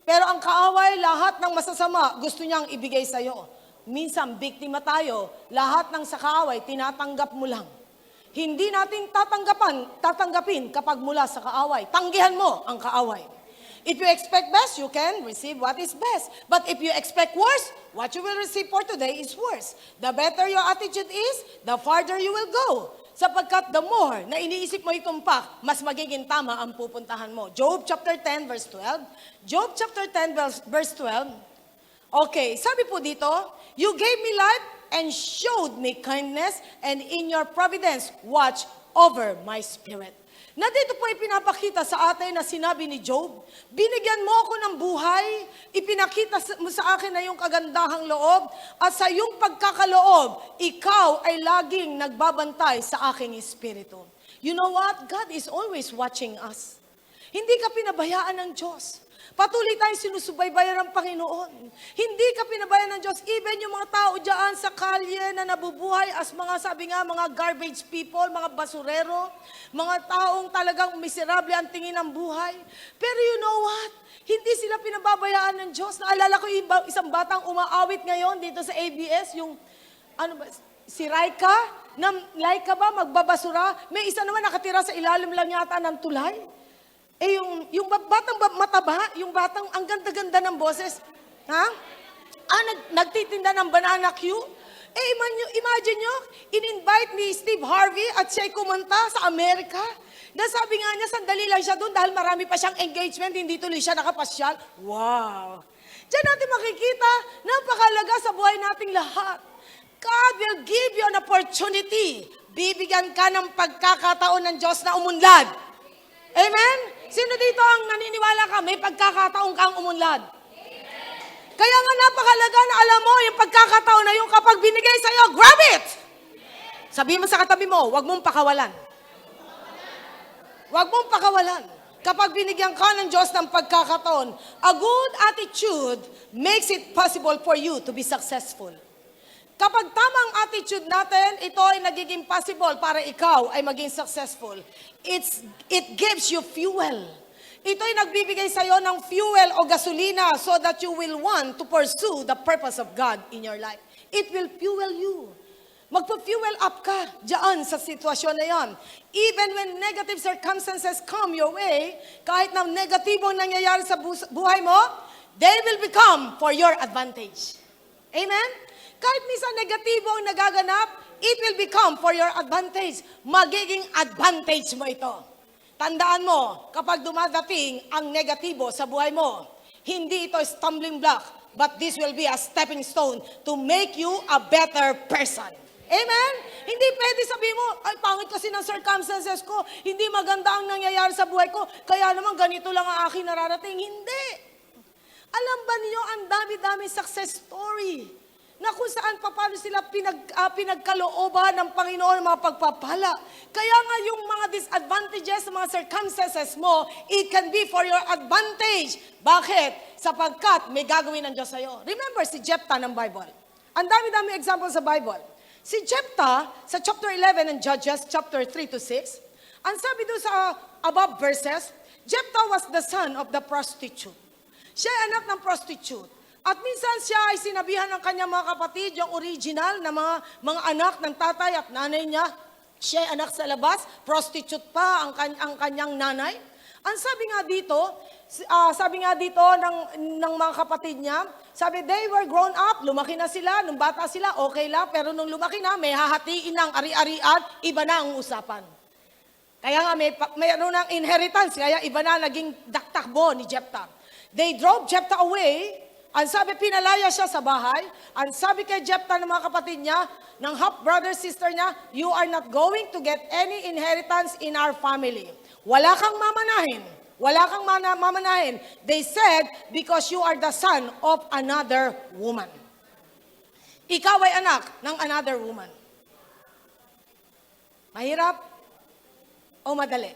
Pero ang kaaway, lahat ng masasama, gusto niyang ibigay sa'yo. Minsan, biktima tayo, lahat ng sa kaaway, tinatanggap mo lang. Hindi natin tatanggapin kapag mula sa kaaway. Tanggihan mo ang kaaway. If you expect best, you can receive what is best. But if you expect worse, what you will receive for today is worse. The better your attitude is, the farther you will go. Sapagkat the more na iniisip mo itumpak, mas magiging tama ang pupuntahan mo. Job chapter 10 verse 12. Job chapter 10 verse 12. Okay, sabi po dito, You gave me life and showed me kindness, and in your providence watch over my spirit. Na dito po ipinapakita sa atin na sinabi ni Job, binigyan mo ako ng buhay, ipinakita mo sa akin na yung kagandahang loob, at sa iyong pagkakaloob, ikaw ay laging nagbabantay sa aking espiritu. You know what? God is always watching us. Hindi ka pinabayaan ng Diyos. Patuloy tayong sinusubaybayan ng Panginoon. Hindi ka pinabayaan ng Diyos. Even yung mga tao dyan sa kalye na nabubuhay as mga, sabi nga, mga garbage people, mga basurero, mga taong talagang miserable ang tingin ng buhay. Pero you know what? Hindi sila pinababayaan ng Diyos. Naalala ko isang batang umaawit ngayon dito sa ABS, yung, ano ba, si Raika, Laika ba, magbabasura. May isa naman nakatira sa ilalim lang yata ng tulay. Eh, yung batang mataba, yung batang ang ganda-ganda ng boses, ha? Nagtitinda ng banana Q. Eh, imagine nyo, in-invite ni Steve Harvey at siya'y kumanta sa Amerika. Nasabi nga niya, sandali lang siya doon dahil marami pa siyang engagement, hindi tuloy siya nakapasyal. Wow! Diyan natin makikita, napakalaga sa buhay nating lahat. God will give you an opportunity. Bibigyan ka ng pagkakataon ng Diyos na umunlad. Amen? Sino dito ang naniniwala ka, may pagkakataon kang umunlad? Amen. Kaya nga napakalaga na alam mo, yung pagkakataon na yung kapag binigay sa'yo, grab it! Amen. Sabihin mo sa katabi mo, huwag mong pakawalan. Huwag mong pakawalan. Kapag binigyan ka ng Diyos ng pagkakataon, a good attitude makes it possible for you to be successful. Kapag tamang attitude natin, ito ay nagiging possible para ikaw ay maging successful. It gives you fuel. Ito ay nagbibigay sa iyo ng fuel o gasolina so that you will want to pursue the purpose of God in your life. It will fuel you. Magpa-fuel up ka diyan sa sitwasyon na yan. Even when negative circumstances come your way, kahit na negatibong nangyayari sa buhay mo, they will become for your advantage. Amen? Kahit minsan negatibo ang nagaganap, it will become for your advantage. Magiging advantage mo ito. Tandaan mo, kapag dumadating ang negatibo sa buhay mo, hindi ito stumbling block, but this will be a stepping stone to make you a better person. Amen? Hindi pwede sabihin mo, ay pangit kasi ng circumstances ko, hindi maganda ang nangyayari sa buhay ko, kaya naman ganito lang ang aking nararating. Hindi. Alam ba niyo ang dami-dami success story? Na kung saan paano sila pinagkalooban ng Panginoon mga pagpapala. Kaya nga yung mga disadvantages, mga circumstances mo, it can be for your advantage. Bakit? Sapagkat may gagawin ng Diyos sa'yo. Remember si Jephthah ng Bible. Ang dami-dami example sa Bible. Si Jephthah, sa chapter 11 ng Judges, chapter 3 to 6, ang sabi doon sa above verses, Jephthah was the son of the prostitute. Siya ay anak ng prostitute. At minsan siya ay sinabihan ng kanyang mga kapatid, yung original na mga anak ng tatay at nanay niya. Siya ay anak sa labas, prostitute pa ang kanyang nanay. Ang sabi nga dito ng mga kapatid niya, sabi, they were grown up, lumaki na sila, nung bata sila, okay lang, pero nung lumaki na, may hahatiin ng ari-arian, iba na ang usapan. Kaya nga mayroon ng inheritance, kaya iba na naging daktakbo ni Jephthah. They drove Jephthah away. Ang sabi, pinalaya siya sa bahay. Ang sabi kay Jephthah ng mga kapatid niya, ng half-brother, sister niya, you are not going to get any inheritance in our family. Wala kang mamanahin. Wala kang mamanahin. They said, because you are the son of another woman. Ikaw ay anak ng another woman. Mahirap o madali?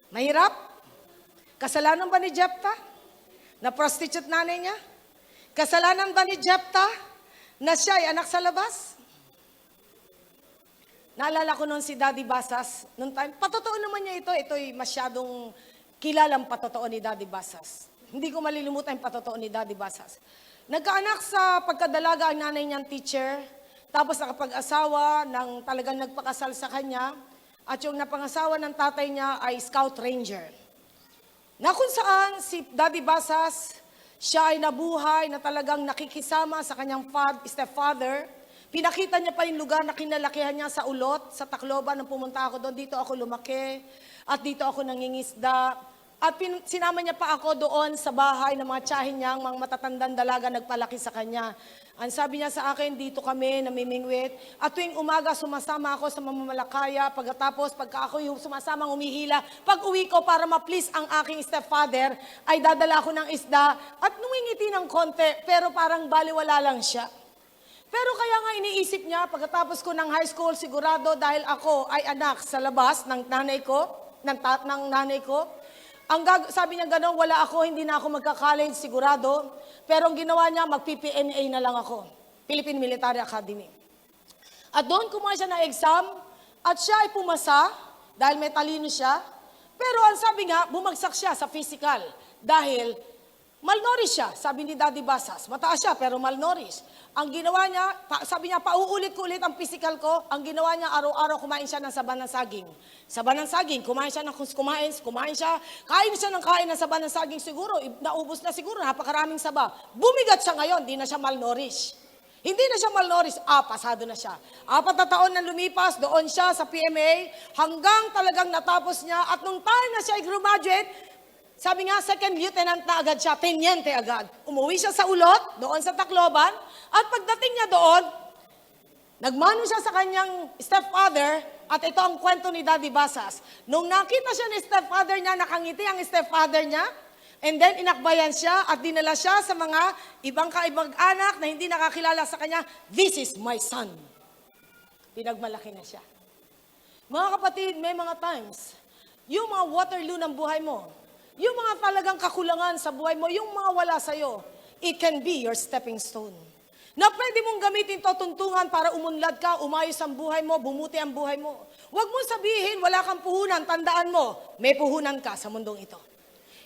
Mahirap? Kasalanan ba ni Jephthah? Na prostitute nanay niya? Kasalanan ba ni Jephthah na siya ay anak sa labas? Naalala ko noon si Daddy Basas, noong time, patotoo naman niya ito, ito'y masyadong kilalang patotoo ni Daddy Basas. Hindi ko malilimutan yung patotoo ni Daddy Basas. Nagkaanak sa pagkadalaga ang nanay niyang teacher, tapos nakapag-asawa ng talagang nagpakasal sa kanya, at yung napangasawa ng tatay niya ay scout ranger. Na kung saan si Daddy Basas, siya ay nabuhay na talagang nakikisama sa kanyang stepfather. Pinakita niya pa yung lugar na kinalakihan niya sa Ulot, sa Tacloban, nung pumunta ako doon. Dito ako lumaki at dito ako nangingisda. At sinama niya pa ako doon sa bahay ng mga tiyahin niyang mga matatandang dalaga nagpalaki sa kanya. Ang sabi niya sa akin, dito kami namimingwit. At tuwing umaga, sumasama ako sa mamamalakaya. Pagkatapos, pagka ako yung sumasamang umihila, pag uwi ko para ma-please ang aking stepfather, ay dadala ako ng isda at numingiti ng konti, pero parang baliwala lang siya. Pero kaya nga iniisip niya, pagkatapos ko ng high school, sigurado dahil ako ay anak sa labas ng nanay ko, ng nanay ko, sabi niya gano'n, wala ako, hindi na ako magka-college, sigurado. Pero ang ginawa niya, mag-PPNA na lang ako. Philippine Military Academy. At doon kumuha siya ng exam, at siya ay pumasa, dahil may talino siya. Pero ang sabi nga, bumagsak siya sa physical, dahil malnourished siya, sabi ni Daddy Basas. Mataas siya, pero malnourished. Ang ginawa niya, sabi niya, pauulit ko ulit ang physical ko. Ang ginawa niya, araw-araw kumain siya ng saba ng saging. Saba ng saging, kumain siya kain siya ng kain ng saba ng saging siguro, naubos na siguro, napakaraming saba. Bumigat siya ngayon, di na siya malnourished. Hindi na siya malnourished, pasado na siya. 4 na taon na lumipas, doon siya sa PMA, hanggang talagang natapos niya, at nung time na siya ay graduate, sabi nga, second lieutenant na agad siya, tenyente agad. Umuwi siya sa Ulot, doon sa Tacloban, at pagdating niya doon, nagmano siya sa kanyang stepfather, at ito ang kwento ni Daddy Basas. Nung nakita siya ni stepfather niya, nakangiti ang stepfather niya, and then inakbayan siya at dinala siya sa mga ibang kaibag-anak na hindi nakakilala sa kanya, this is my son. Pinagmalaki na siya. Mga kapatid, may mga times, yung mga Waterloo ng buhay mo, yung mga talagang kakulangan sa buhay mo, yung mga wala sa'yo, it can be your stepping stone. Na pwede mong gamitin to tuntungan para umunlad ka, umayos ang buhay mo, bumuti ang buhay mo. Huwag mong sabihin, wala kang puhunan, tandaan mo, may puhunan ka sa mundong ito.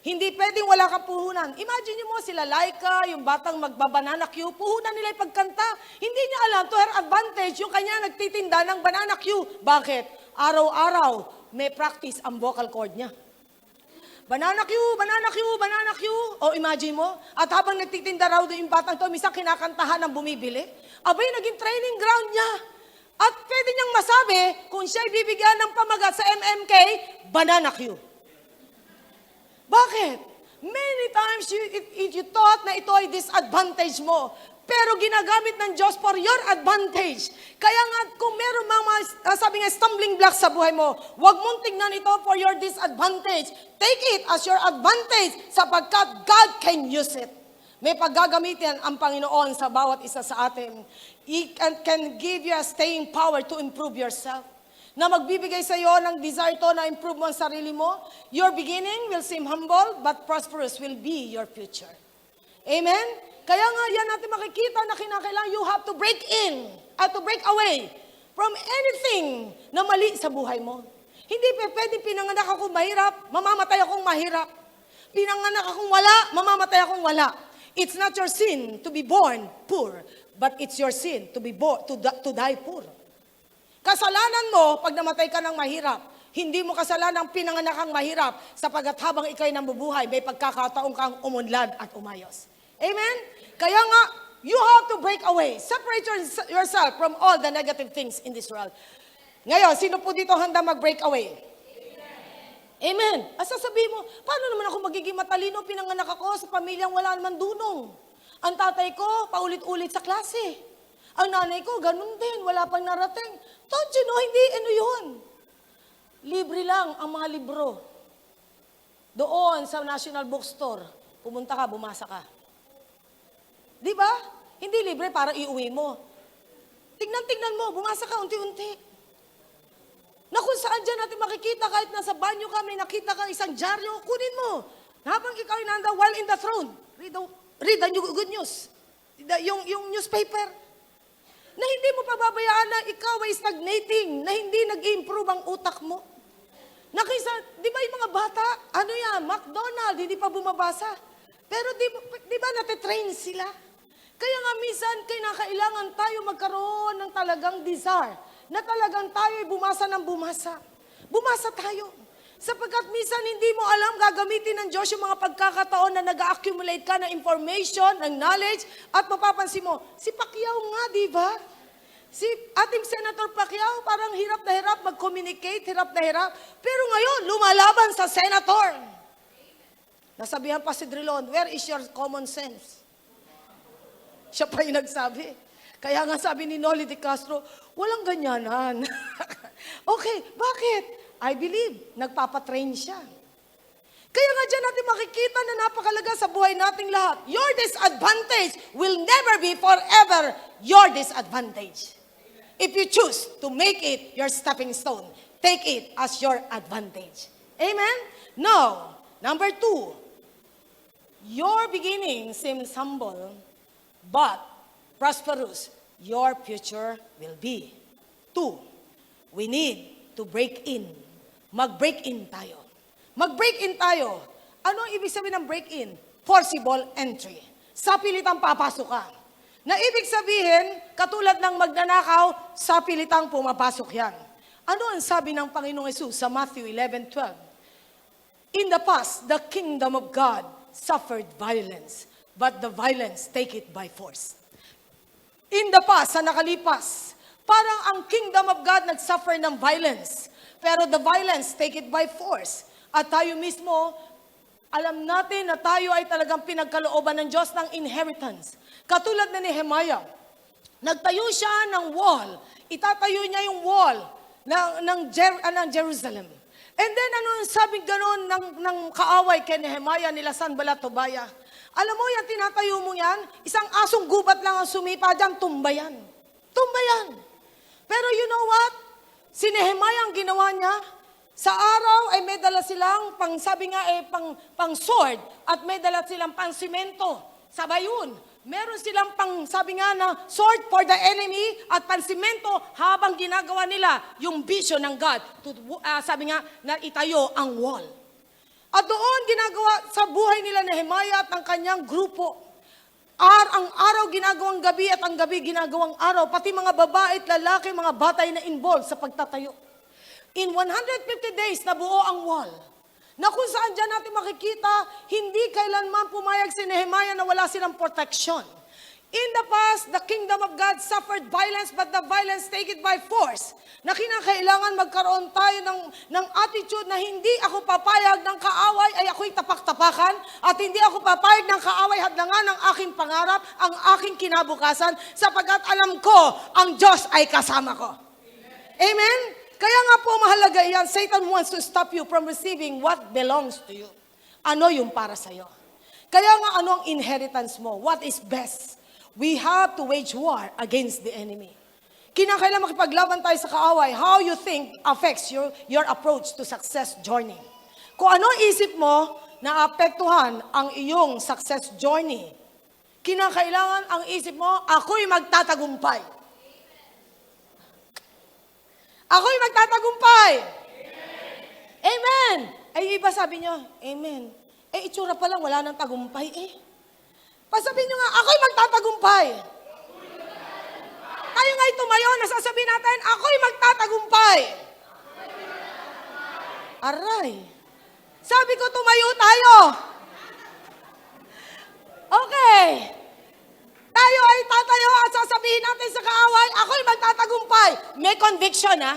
Hindi pwedeng wala kang puhunan. Imagine nyo mo sila Laika, yung batang magbabanana Q, puhunan nila yung pagkanta. Hindi niya alam, to her advantage, yung kanya nagtitinda ng banana Q. Bakit? Araw-araw, may practice ang vocal cord niya. Banana Q, banana Q, banana Q. O imagine mo, at habang nagtitinda raw doon yung batang to, minsan kinakantahan ng bumibili. Abay, naging training ground niya. At pwede niyang masabi, kung siya'y bibigyan ng pamagat sa MMK, banana Q. Bakit? Many times you thought na ito ay disadvantage mo. Pero ginagamit ng Diyos for your advantage. Kaya nga, kung meron mga, sabi nga, stumbling blocks sa buhay mo, huwag mong tingnan ito for your disadvantage. Take it as your advantage sapagkat God can use it. May paggagamitin ang Panginoon sa bawat isa sa atin. He can give you a staying power to improve yourself. Na magbibigay sa iyo ng desire to na improve mo ang sarili mo. Your beginning will seem humble, but prosperous will be your future. Amen? Kaya nga yan natin makikita na kinakailangan you have to break in at to break away from anything na mali sa buhay mo. Hindi pwedeng pinanganak akong mahirap, mamamatay akong mahirap. Pinanganak akong wala, mamamatay akong wala. It's not your sin to be born poor, but it's your sin to be born to die poor. Kasalanan mo pag namatay ka ng mahirap. Hindi mo kasalanan pinanganak kang mahirap sapagkat habang ikaw'y nabubuhay, may pagkakataong kang umunlad at umayos. Amen? Kaya nga, you have to break away. Separate yourself from all the negative things in this world. Ngayon, sino po dito handa mag-break away? Amen. Sasabihin mo, paano naman ako magiging matalino? Pinanganak ako sa pamilyang wala naman dunong. Ang tatay ko, paulit-ulit sa klase. Ang nanay ko, ganun din, wala pang narating. Don't you know, hindi yun. Libre lang ang mga libro. Doon sa National Bookstore, pumunta ka, bumasa ka. Di ba? Hindi libre para iuwi mo. Tignan mo, bumasa ka unti-unti. Na kung saan dyan natin makikita, kahit nasa banyo ka, may nakita kang isang dyaryo, kunin mo. Habang ikaw ay nanda while in the throne, read the good news. Yung newspaper. Na hindi mo pababayaan na ikaw ay stagnating, na hindi nag-improve ang utak mo. Na kaysa, di ba yung mga bata, McDonald's, hindi pa bumabasa. Pero di ba natitrain sila? Kaya nga minsan, kailangan tayo magkaroon ng talagang desire, na talagang tayo ay bumasa ng bumasa. Bumasa tayo. Sapagkat minsan hindi mo alam, gagamitin ng Diyos yung mga pagkakataon na nag-accumulate ka ng information, ng knowledge, at mapapansin mo, si Pacquiao nga, di ba? Si ating Senator Pacquiao, parang hirap na hirap mag-communicate, hirap na hirap. Pero ngayon, lumalaban sa senator. Nasabihan pa si Drilon, where is your common sense? Siya pa yung nagsabi. Kaya nga sabi ni Noli de Castro, walang ganyanan. Okay, bakit? I believe, nagpapatrain siya. Kaya nga dyan natin makikita na napakalaga sa buhay nating lahat. Your disadvantage will never be forever your disadvantage. If you choose to make it your stepping stone, take it as your advantage. Amen? No. Number 2, your beginning seems humble, but prosperous your future will be. 2, we need to break in. Mag-break in tayo. Mag-break in tayo. Ano ang ibig sabihin ng break in? Forcible entry. Sa pilitang papasok ka. Na ibig sabihin, katulad ng magnanakaw, sa pilitang pumapasok yan. Ano ang sabi ng Panginoong Hesus sa Matthew 11:12? In the past, the kingdom of God suffered violence, but the violence take it by force. In the past, sa nakalipas, parang ang kingdom of God nagsuffer ng violence, pero the violence take it by force. At tayo mismo, alam natin na tayo ay talagang pinagkalooban ng Diyos ng inheritance. Katulad na Nehemiah, nagtayo siya ng wall. Itatayo niya yung wall ng Jerusalem. And then ano ang sabi gano'n ng kaaway kay Nehemiah nila Sanballat Tobia? Alam mo yan, tinatayo mo yan, isang asong gubat lang ang sumipa dyan, tumbayan. Tumbayan. Pero you know what? Si Nehemiah ang ginawa niya, sa araw ay may dala silang sabi nga pang sword at may dala silang pang simento. Sabay yun. Meron silang sabi nga na sword for the enemy at pansimento habang ginagawa nila yung vision ng God. Sabi nga na itayo ang wall. At doon ginagawa sa buhay nila Nehemiah at ang kanyang grupo. Ang araw ginagawang gabi at ang gabi ginagawang araw. Pati mga babae at lalaki, mga batay na involved sa pagtatayo. In 150 days, nabuo ang wall. Na kung saan dyan natin makikita, hindi kailanman pumayag si Nehemiah na wala silang protection. In the past, the kingdom of God suffered violence, but the violence take it by force. Na kinakailangan magkaroon tayo ng attitude na hindi ako papayag ng kaaway ay ako'y tapak-tapakan at hindi ako papayag ng kaaway hadlangan ng aking pangarap, ang aking kinabukasan, sapagkat alam ko, ang Diyos ay kasama ko. Amen? Kaya nga po mahalaga yan, Satan wants to stop you from receiving what belongs to you. Ano yung para sa'yo? Kaya nga ano ang inheritance mo? What is best? We have to wage war against the enemy. Kinakailangan makipaglaban tayo sa kaaway. How you think affects your approach to success journey. Kung ano isip mo na apektuhan ang iyong success journey, kinakailangan ang isip mo, ako'y magtatagumpay. Ako'y magtatagumpay. Amen. Amen. Ay, iba sabi niyo, amen. Eh, itsura pa lang, wala nang tagumpay eh. Pasabihin niyo nga, ako'y magtatagumpay. Tayo nga'y tumayo, nasasabihin natin, ako'y magtatagumpay. Aray. Sabi ko, tumayo tayo. Okay. Tayo ay tatayo at sasabihin natin sa kaaway, ako'y magtatagumpay. May conviction, ha?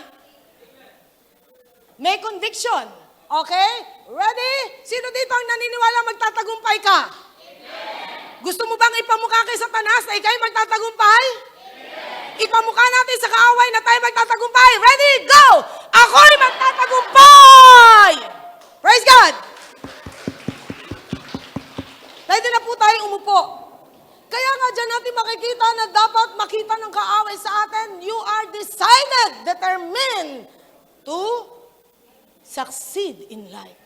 May conviction. Okay? Ready? Sino dito ang naniniwala magtatagumpay ka? Amen. Gusto mo bang ipamukha kay Satanas na ikaw'y magtatagumpay? Amen. Ipamukha natin sa kaaway na tayo magtatagumpay. Ready? Go! Ako'y magtatagumpay! Praise God! Pwede na po tayo umupo. Kaya nga dyan natin makikita na dapat makita ng kaaway sa atin, you are decided, determined to succeed in life.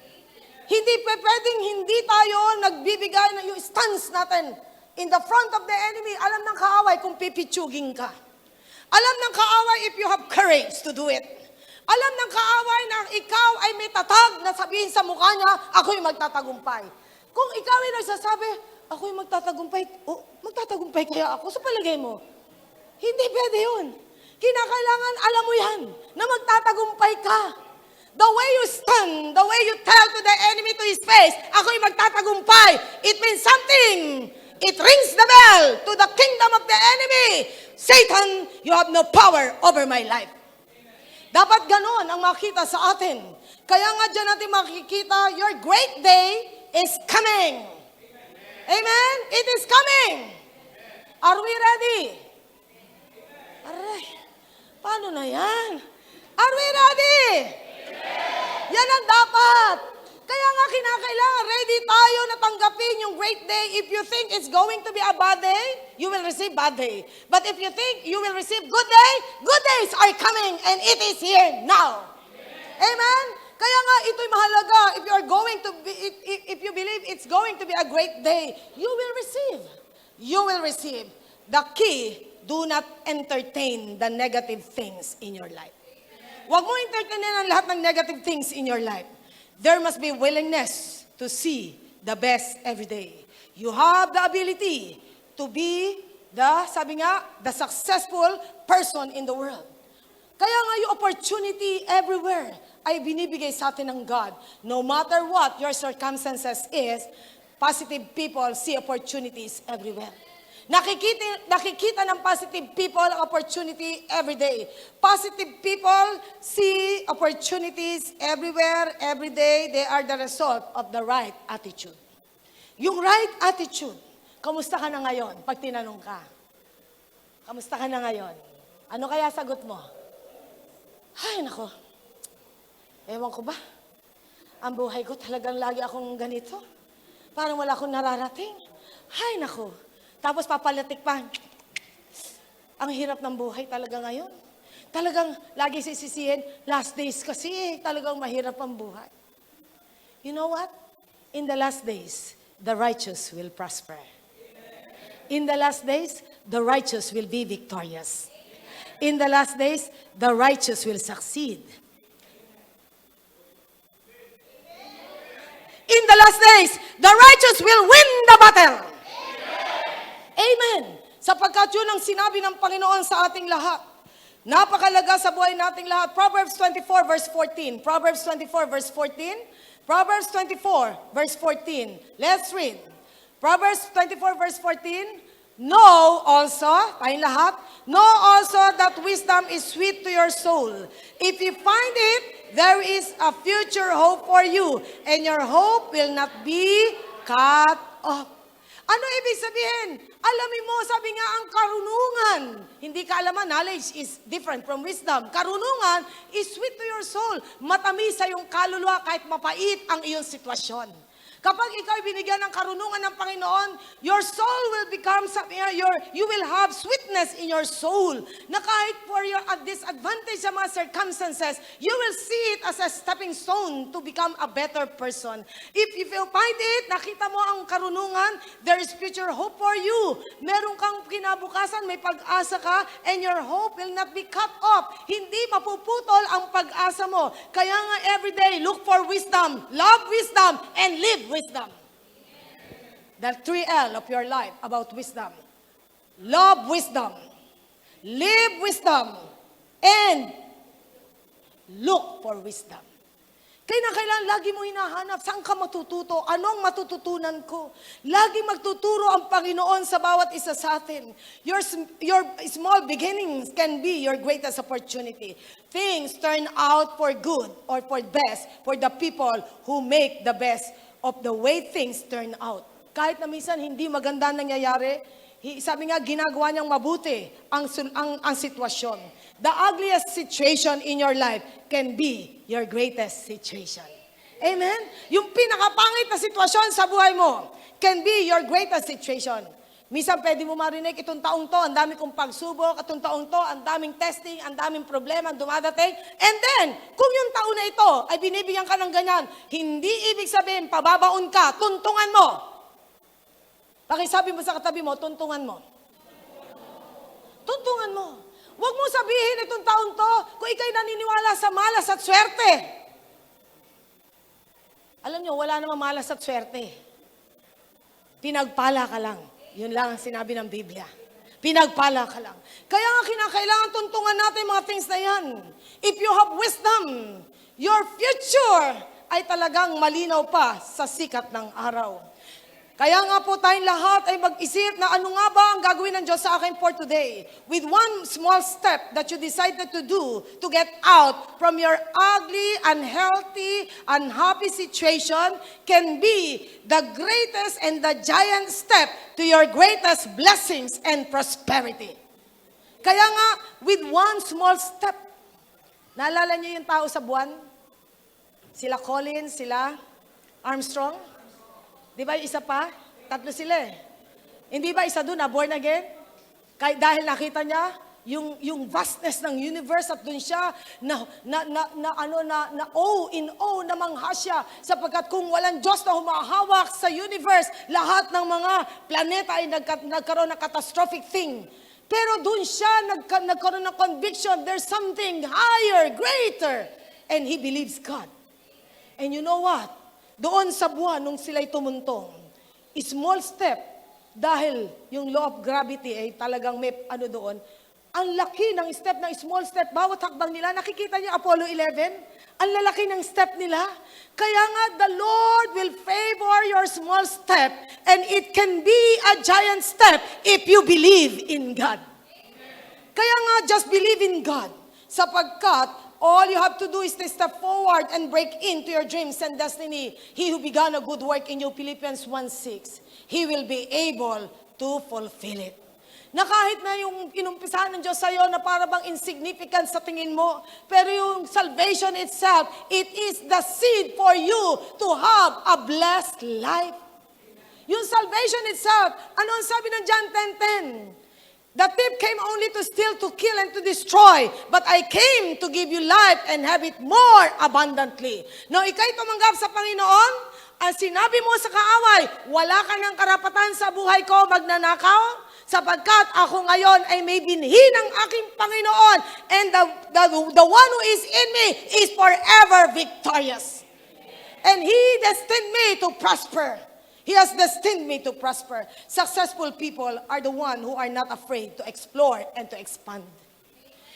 Hindi pwedeng hindi tayo nagbibigay ng yung stance natin in the front of the enemy. Alam ng kaaway kung pipitsugin ka. Alam ng kaaway if you have courage to do it. Alam ng kaaway na ikaw ay may tatag na sabihin sa mukha niya, ako'y magtatagumpay. Kung ikaw ay nagsasabi, ako'y magtatagumpay, magtatagumpay kaya ako sa palagay mo? Hindi pwede yun. Kinakailangan alam mo yan, na magtatagumpay ka. The way you stand, the way you tell to the enemy to his face, ako'y magtatagumpay, it means something. It rings the bell to the kingdom of the enemy. Satan, you have no power over my life. Dapat ganon ang makita sa atin. Kaya nga dyan natin makikita, your great day is coming. Amen? It is coming. Are we ready? Aray, paano na yan? Are we ready? Yan ang dapat. Kaya nga kinakailangan ready tayo na tanggapin yung great day. If you think it's going to be a bad day, you will receive bad day. But if you think you will receive good day, good days are coming and it is here now. Amen? Kaya nga ito'y mahalaga. If you are going to be, if you believe it's going to be a great day, you will receive. You will receive. The key, do not entertain the negative things in your life. Huwag mo entertainin ang lahat ng negative things in your life. There must be willingness to see the best every day. You have the ability to be sabi nga, the successful person in the world. Kaya nga yung opportunity everywhere ay binibigay sa atin ng God. No matter what your circumstances is, positive people see opportunities everywhere. Nakikita ng positive people ang opportunity every day. Positive people see opportunities everywhere, every day. They are the result of the right attitude. Yung right attitude, kamusta ka na ngayon pag tinanong ka? Kamusta ka na ngayon? Ano kaya sagot mo? Ay, nako. Ewan ko ba? Ang buhay ko talagang lagi akong ganito. Parang wala akong nararating. Ay, nako. Tapos papalatik pa. Ang hirap ng buhay talaga ngayon. Talagang lagi sisisihin, last days kasi talagang mahirap ang buhay. You know what? In the last days, the righteous will prosper. In the last days, the righteous will be victorious. In the last days, the righteous will succeed. In the last days, the righteous will win the battle. Amen. Sapagkat yun ang sinabi ng Panginoon sa ating lahat. Napakalaga sa buhay nating lahat. Proverbs 24 verse 14. Proverbs 24 verse 14. Proverbs 24 verse 14. Let's read. Proverbs 24 verse 14. Know also, tayong lahat, know also that wisdom is sweet to your soul. If you find it, there is a future hope for you, and your hope will not be cut off. Ano ibig sabihin? Alamin mo, sabi nga ang karunungan. Hindi kaalaman, knowledge is different from wisdom. Karunungan is sweet to your soul. Matamis sa iyong kaluluwa kahit mapait ang iyong sitwasyon. Kapag ikaw binigyan ng karunungan ng Panginoon, your soul will become, you will have sweetness in your soul. Na kahit for your disadvantage sa mga circumstances, you will see it as a stepping stone to become a better person. If you find it, nakita mo ang karunungan, there is future hope for you. Meron kang kinabukasan, may pag-asa ka, and your hope will not be cut off. Hindi mapuputol ang pag-asa mo. Kaya nga everyday, look for wisdom, love wisdom, and live wisdom. The 3L of your life about wisdom. Love wisdom. Live wisdom. And look for wisdom. Kailangan lagi mo hinahanap, saan ka matututo? Anong matututunan ko? Lagi magtuturo ang Panginoon sa bawat isa sa atin. Your small beginnings can be your greatest opportunity. Things turn out for good or for best for the people who make the best of the way things turn out. Kahit na minsan hindi maganda nangyayari, sabi nga ginagawa niyang mabuti ang sitwasyon. The ugliest situation in your life can be your greatest situation. Amen? Yung pinakapangit na sitwasyon sa buhay mo can be your greatest situation. Minsan pwede mo marinig, itong taong to, ang dami kong pagsubok, itong taong to, ang daming testing, ang daming problema, dumadating. And then, kung yung taon na ito ay binibigyan ka ng ganyan, hindi ibig sabihin, pababaon ka, tuntungan mo. Pakisabi mo sa katabi mo, tuntungan mo. Tuntungan mo. Huwag mo sabihin itong taon to, kung ikaw'y naniniwala sa malas at swerte. Alam nyo, wala namang malas at swerte. Pinagpala ka lang. Yun lang ang sinabi ng Biblia. Pinagpala ka lang. Kaya nga kinakailangan tuntungan natin mga things na yan. If you have wisdom, your future ay talagang malinaw pa sa sikat ng araw. Kaya nga po tayong lahat ay mag-isip na ano nga ba ang gagawin ng Diyos sa akin for today. With one small step that you decided to do to get out from your ugly, unhealthy, unhappy situation can be the greatest and the giant step to your greatest blessings and prosperity. Kaya nga, with one small step, naalala niyo yung tao sa buwan? Sila Collins, sila Armstrong? Di ba isa pa? Tatlo sila eh. Hindi ba isa doon na born again? Dahil nakita niya yung vastness ng universe at doon siya na namangha siya sapagkat kung walang Diyos na humahawak sa universe, lahat ng mga planeta ay nagkaroon ng catastrophic thing. Pero doon siya nagkaroon ng conviction, there's something higher, greater. And he believes God. And you know what? Doon sa buwan, nung sila'y tumuntong, small step, dahil yung law of gravity ay talagang may doon, ang laki ng step, ng small step, bawat hakbang nila, nakikita niyo Apollo 11? Ang lalaki ng step nila. Kaya nga, the Lord will favor your small step, and it can be a giant step if you believe in God. Kaya nga, just believe in God, sapagkat all you have to do is to step forward and break into your dreams and destiny. He who began a good work in you, Philippians 1:6, He will be able to fulfill it. Na kahit na yung inumpisahan ng Diyos sa'yo na para bang insignificant sa tingin mo, pero yung salvation itself, it is the seed for you to have a blessed life. Yung salvation itself, ano ang sabi ng John 10:10? The thief came only to steal, to kill, and to destroy. But I came to give you life and have it more abundantly. No, ika'y tumanggap sa Panginoon, ang sinabi mo sa kaaway, wala ka ng karapatan sa buhay ko magnanakaw, sapagkat ako ngayon ay may binhi ng aking Panginoon, and the one who is in me is forever victorious. And He destined me to prosper. He has destined me to prosper. Successful people are the one who are not afraid to explore and to expand.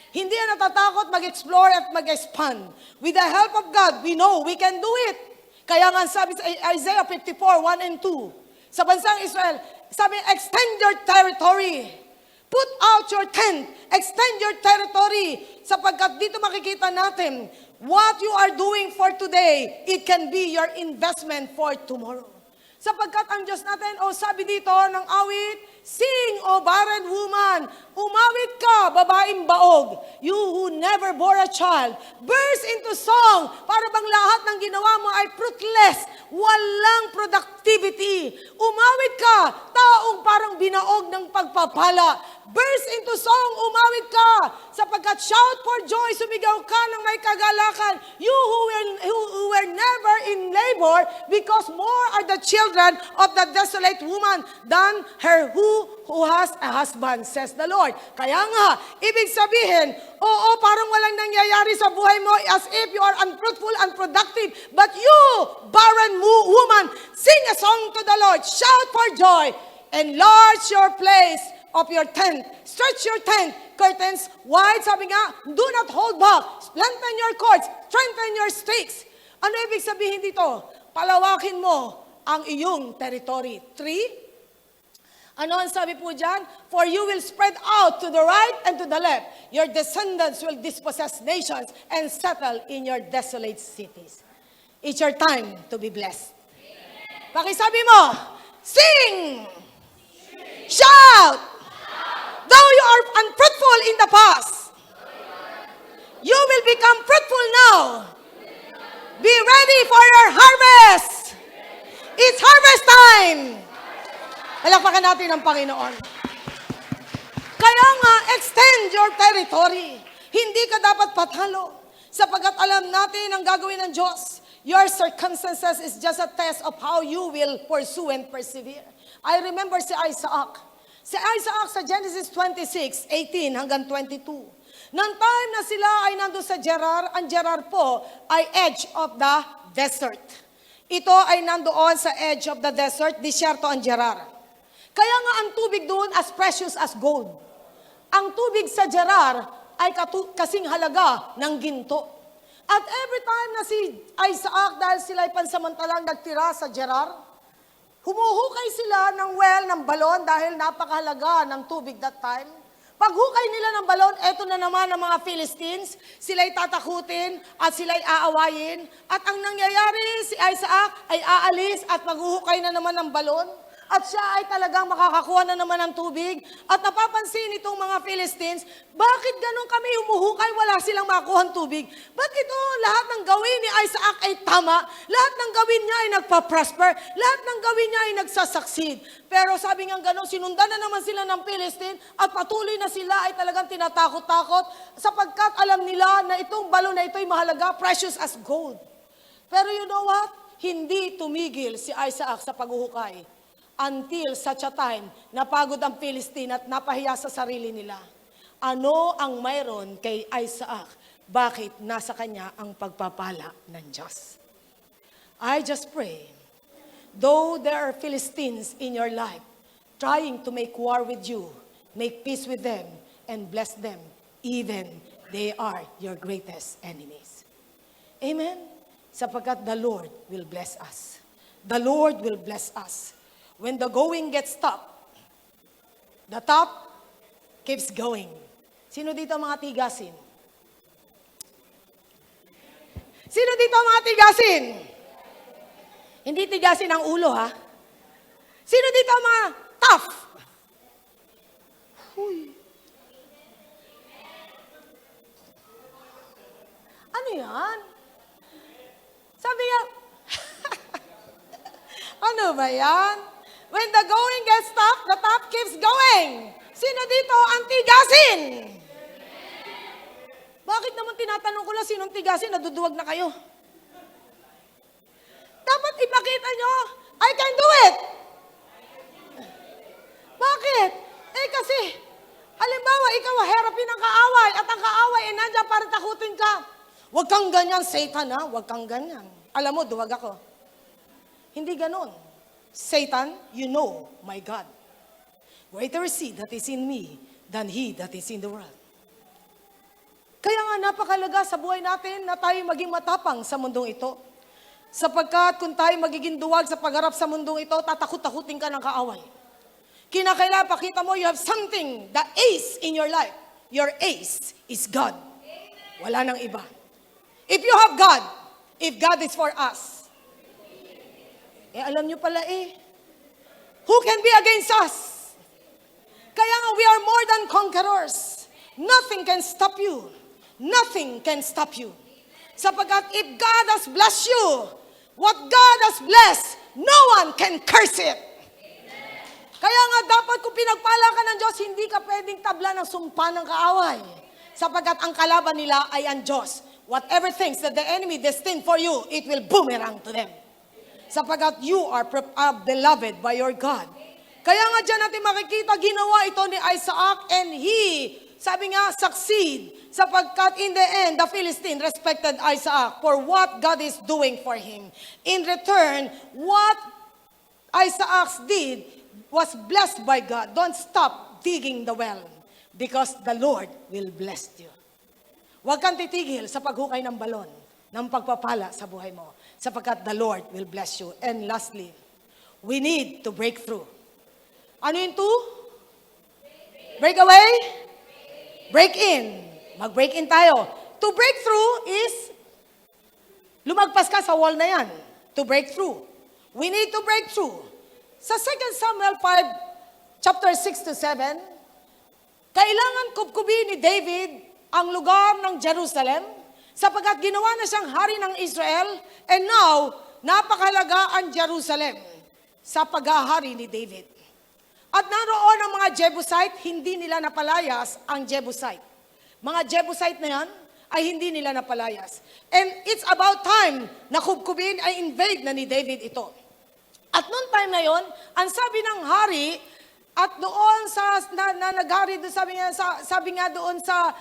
Hindi na natatakot mag-explore at mag-expand. With the help of God, we know we can do it. Kaya nga sabi sa Isaiah 54:1 and 2, sa bansang Israel, sabi, extend your territory. Put out your tent. Extend your territory. Sapagkat dito makikita natin, what you are doing for today, it can be your investment for tomorrow. Sapagkat ang Diyos natin, sabi dito ng awit, sing, O barren woman, umawit ka, babaeng baog, you who never bore a child, burst into song, para bang lahat ng ginawa mo ay fruitless, walang productivity. Umawit ka, taong parang binaog ng pagpapala. Burst into song, umawit ka, sapagkat shout for joy, sumigaw ka ng may kagalakan, you who were never in labor, because more are the children of the desolate woman than her who has a husband, says the Lord. Kaya nga, ibig sabihin, parang walang nangyayari sa buhay mo as if you are unfruitful, unproductive. But you, barren woman, sing a song to the Lord, shout for joy, enlarge your place of your tent. Stretch your tent, curtains wide. Sabi nga, do not hold back. Lengthen your cords, strengthen your stakes. Ano ibig sabihin dito? Palawakin mo ang iyong territory. 3, ano ang sabi po dyan? For you will spread out to the right and to the left. Your descendants will dispossess nations and settle in your desolate cities. It's your time to be blessed. Pakisabi mo, sing! Shout! Though you are unfruitful in the past, you will become fruitful now. Be ready for your harvest. It's harvest time. Palakpakan natin ang Panginoon. Kaya nga, extend your territory. Hindi ka dapat patalo. Sapagkat alam natin ang gagawin ng Diyos. Your circumstances is just a test of how you will pursue and persevere. I remember si Isaac. Si Isaac sa Genesis 26:18 hanggang 22. Nang time na sila ay nandun sa Gerar, ang Gerar po ay edge of the desert. Ito ay nandoon sa edge of the desert, disyerto ang Gerar. Kaya nga ang tubig doon as precious as gold. Ang tubig sa Gerar ay kasing halaga ng ginto. At every time na si Isaac, dahil sila ay pansamantalang nagtira sa Gerar, Humuhukay sila ng well, ng balon dahil napakahalaga ng tubig that time. Paghukay nila ng balon, eto na naman ang mga Philistines, sila'y tatakutin at sila'y aawayin. At ang nangyayari, si Isaac ay aalis at maghuhukay na naman ng balon. At siya ay talagang makakakuha na naman ng tubig. At napapansin itong mga Philistines, bakit ganun kami humuhukay, wala silang makuha ng tubig? Bakit lahat ng gawin ni Isaac ay tama? Lahat ng gawin niya ay nagpa-prosper? Lahat ng gawin niya ay nagsasucceed? Pero sabi nga ganun, sinundan na naman sila ng Philistine at patuloy na sila ay talagang tinatakot-takot sapagkat alam nila na itong balon na ito ay mahalaga, precious as gold. Pero you know what? Hindi tumigil si Isaac sa paghuhukay. Until such a time, napagod ang Philistine at napahiya sa sarili nila. Ano ang mayroon kay Isaac? Bakit nasa kanya ang pagpapala ng Diyos? I just pray, though there are Philistines in your life, trying to make war with you, make peace with them, and bless them, even they are your greatest enemies. Amen? Sapagkat the Lord will bless us. The Lord will bless us. When the going gets tough, the top keeps going. Sino dito mga tigasin? Sino dito mga tigasin? Hindi tigasin ang ulo, ha? Sino dito mga tough? Huy. Ano yan? Sabi niya, ano ba yan? When the going gets tough, the top keeps going. Sino dito ang tigasin? Bakit naman tinatanong ko lang sinong tigasin? Naduduwag na kayo. Dapat ipakita nyo, I can do it. Bakit? Kasi, halimbawa, ikaw harapin ang kaaway at ang kaaway ay nandiyan para takutin ka. Huwag kang ganyan, Satan, ha? Huwag kang ganyan. Alam mo, duwag ako. Hindi ganon. Satan, you know, my God. Greater is he that is in me than he that is in the world. Kaya nga napakalaga sa buhay natin na tayo maging matapang sa mundong ito. Sapagkat kung tayo magiging duwag sa pagharap sa mundong ito, tatakot-takutin ka ng kaaway. Kinakailangan pakita mo, you have something, the ace in your life. Your ace is God. Wala nang iba. If you have God, if God is for us, alam nyo pala who can be against us? Kaya nga, we are more than conquerors. Nothing can stop you. Nothing can stop you. Sapagkat if God has blessed you, what God has blessed, no one can curse it. Kaya nga, dapat kung pinagpala ka ng Diyos, hindi ka pwedeng tabla ng sumpa ng kaaway. Sapagkat ang kalaban nila ay ang Diyos. Whatever things that the enemy destined for you, it will boomerang to them. Sapagkat you are beloved by your God. Kaya nga dyan natin makikita, ginawa ito ni Isaac and he, sabi nga, succeed. Sapagkat in the end, the Philistine respected Isaac for what God is doing for him. In return, what Isaac did was blessed by God. Don't stop digging the well because the Lord will bless you. Huwag kang titigil sa paghukay ng balon, ng pagpapala sa buhay mo. Sapagkat the Lord will bless you. And lastly, we need to break through. Ano yung two? Break away? Break in. Mag-break in tayo. To break through is, lumagpas ka sa wall na yan. To break through. We need to break through. Sa 2 Samuel 5, chapter 6 to 7, kailangan kubkubin ni David ang lugar ng Jerusalem sapagkat ginawa na siyang hari ng Israel, and now, napakalaga ang Jerusalem sa paghahari ni David. At naroon ang mga Jebusite, hindi nila napalayas ang Jebusite. Mga Jebusite na yan ay hindi nila napalayas. And it's about time na kubkubin ay invade na ni David ito. At noong time na yon, ang sabi ng hari, at doon sa naghari doon sabi nga doon sa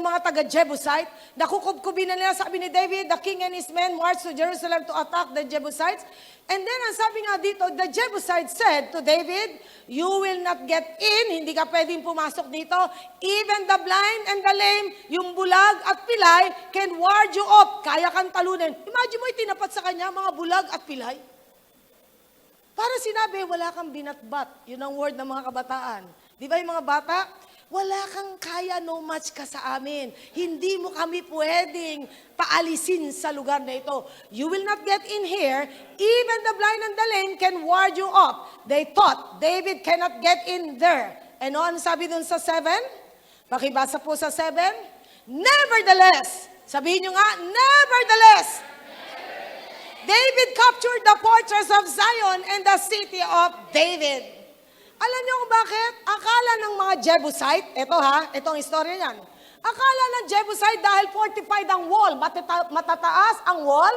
mga taga Jebusite, nakukubkubin na nila, sabi ni David, the king and his men marched to Jerusalem to attack the Jebusites. And then ang sabi nga dito, the Jebusites said to David, you will not get in, hindi ka pwedeng pumasok dito. Even the blind and the lame, yung bulag at pilay, can ward you off. Kaya kang talunin. Imagine mo, itinapat sa kanya mga bulag at pilay. Para sinabi, wala kang binatbat. Yun ang word ng mga kabataan. Di ba yung mga bata? Wala kang kaya, no match ka sa amin. Hindi mo kami pwedeng paalisin sa lugar na ito. You will not get in here. Even the blind and the lame can ward you up. They thought David cannot get in there. And ano sabi dun sa 7? Pakibasa po sa 7. Nevertheless, sabihin nyo nga, nevertheless, David captured the fortress of Zion and the city of David. Alam niyo kung bakit? Akala ng mga Jebusite, itong istorya niyan. Akala ng Jebusite dahil fortified ang wall, matataas ang wall,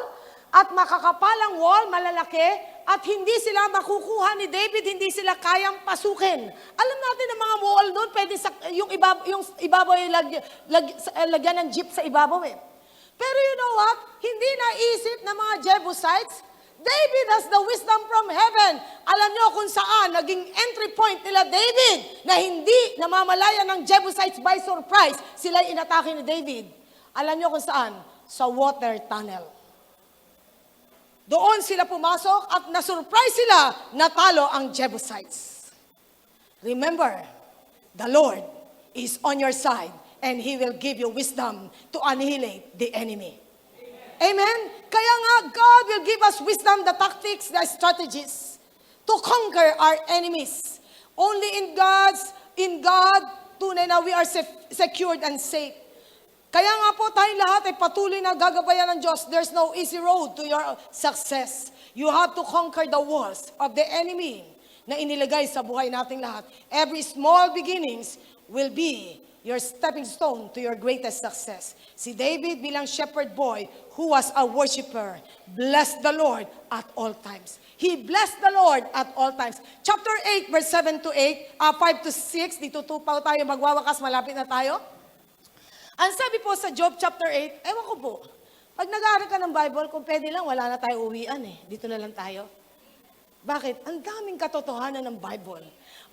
at makakapal ang wall, malalaki, at hindi sila makukuha ni David, hindi sila kayang pasukin. Alam natin ang mga wall doon, pwede yung ibabaw ay lagyan ng jeep sa ibabaw eh. Pero you know what? Hindi naisip ng mga Jebusites, David has the wisdom from heaven. Alam niyo kung saan naging entry point nila David na hindi namamalaya ng Jebusites by surprise. Sila inatake ni David. Alam niyo kung saan? Sa water tunnel. Doon sila pumasok at na-surprise sila natalo ang Jebusites. Remember, the Lord is on your side. And He will give you wisdom to annihilate the enemy. Amen? Kaya nga, God will give us wisdom, the tactics, the strategies to conquer our enemies. Only in God, tunay na we are secured and safe. Kaya nga po tayong lahat ay patuloy na gagabayan ng Diyos. There's no easy road to your success. You have to conquer the walls of the enemy na inilagay sa buhay nating lahat. Every small beginnings will be your stepping stone to your greatest success. Si David bilang shepherd boy who was a worshiper, blessed the Lord at all times. He blessed the Lord at all times. Chapter 8, verse 7 to 8, 5 to 6, dito tupaw tayo, magwawakas, malapit na tayo. Ang sabi po sa Job chapter 8, ewan ko po, pag nag-aaral ka ng Bible, kung pwede lang, wala na tayo uwian eh. Dito na lang tayo. Bakit? Ang daming katotohanan ng Bible.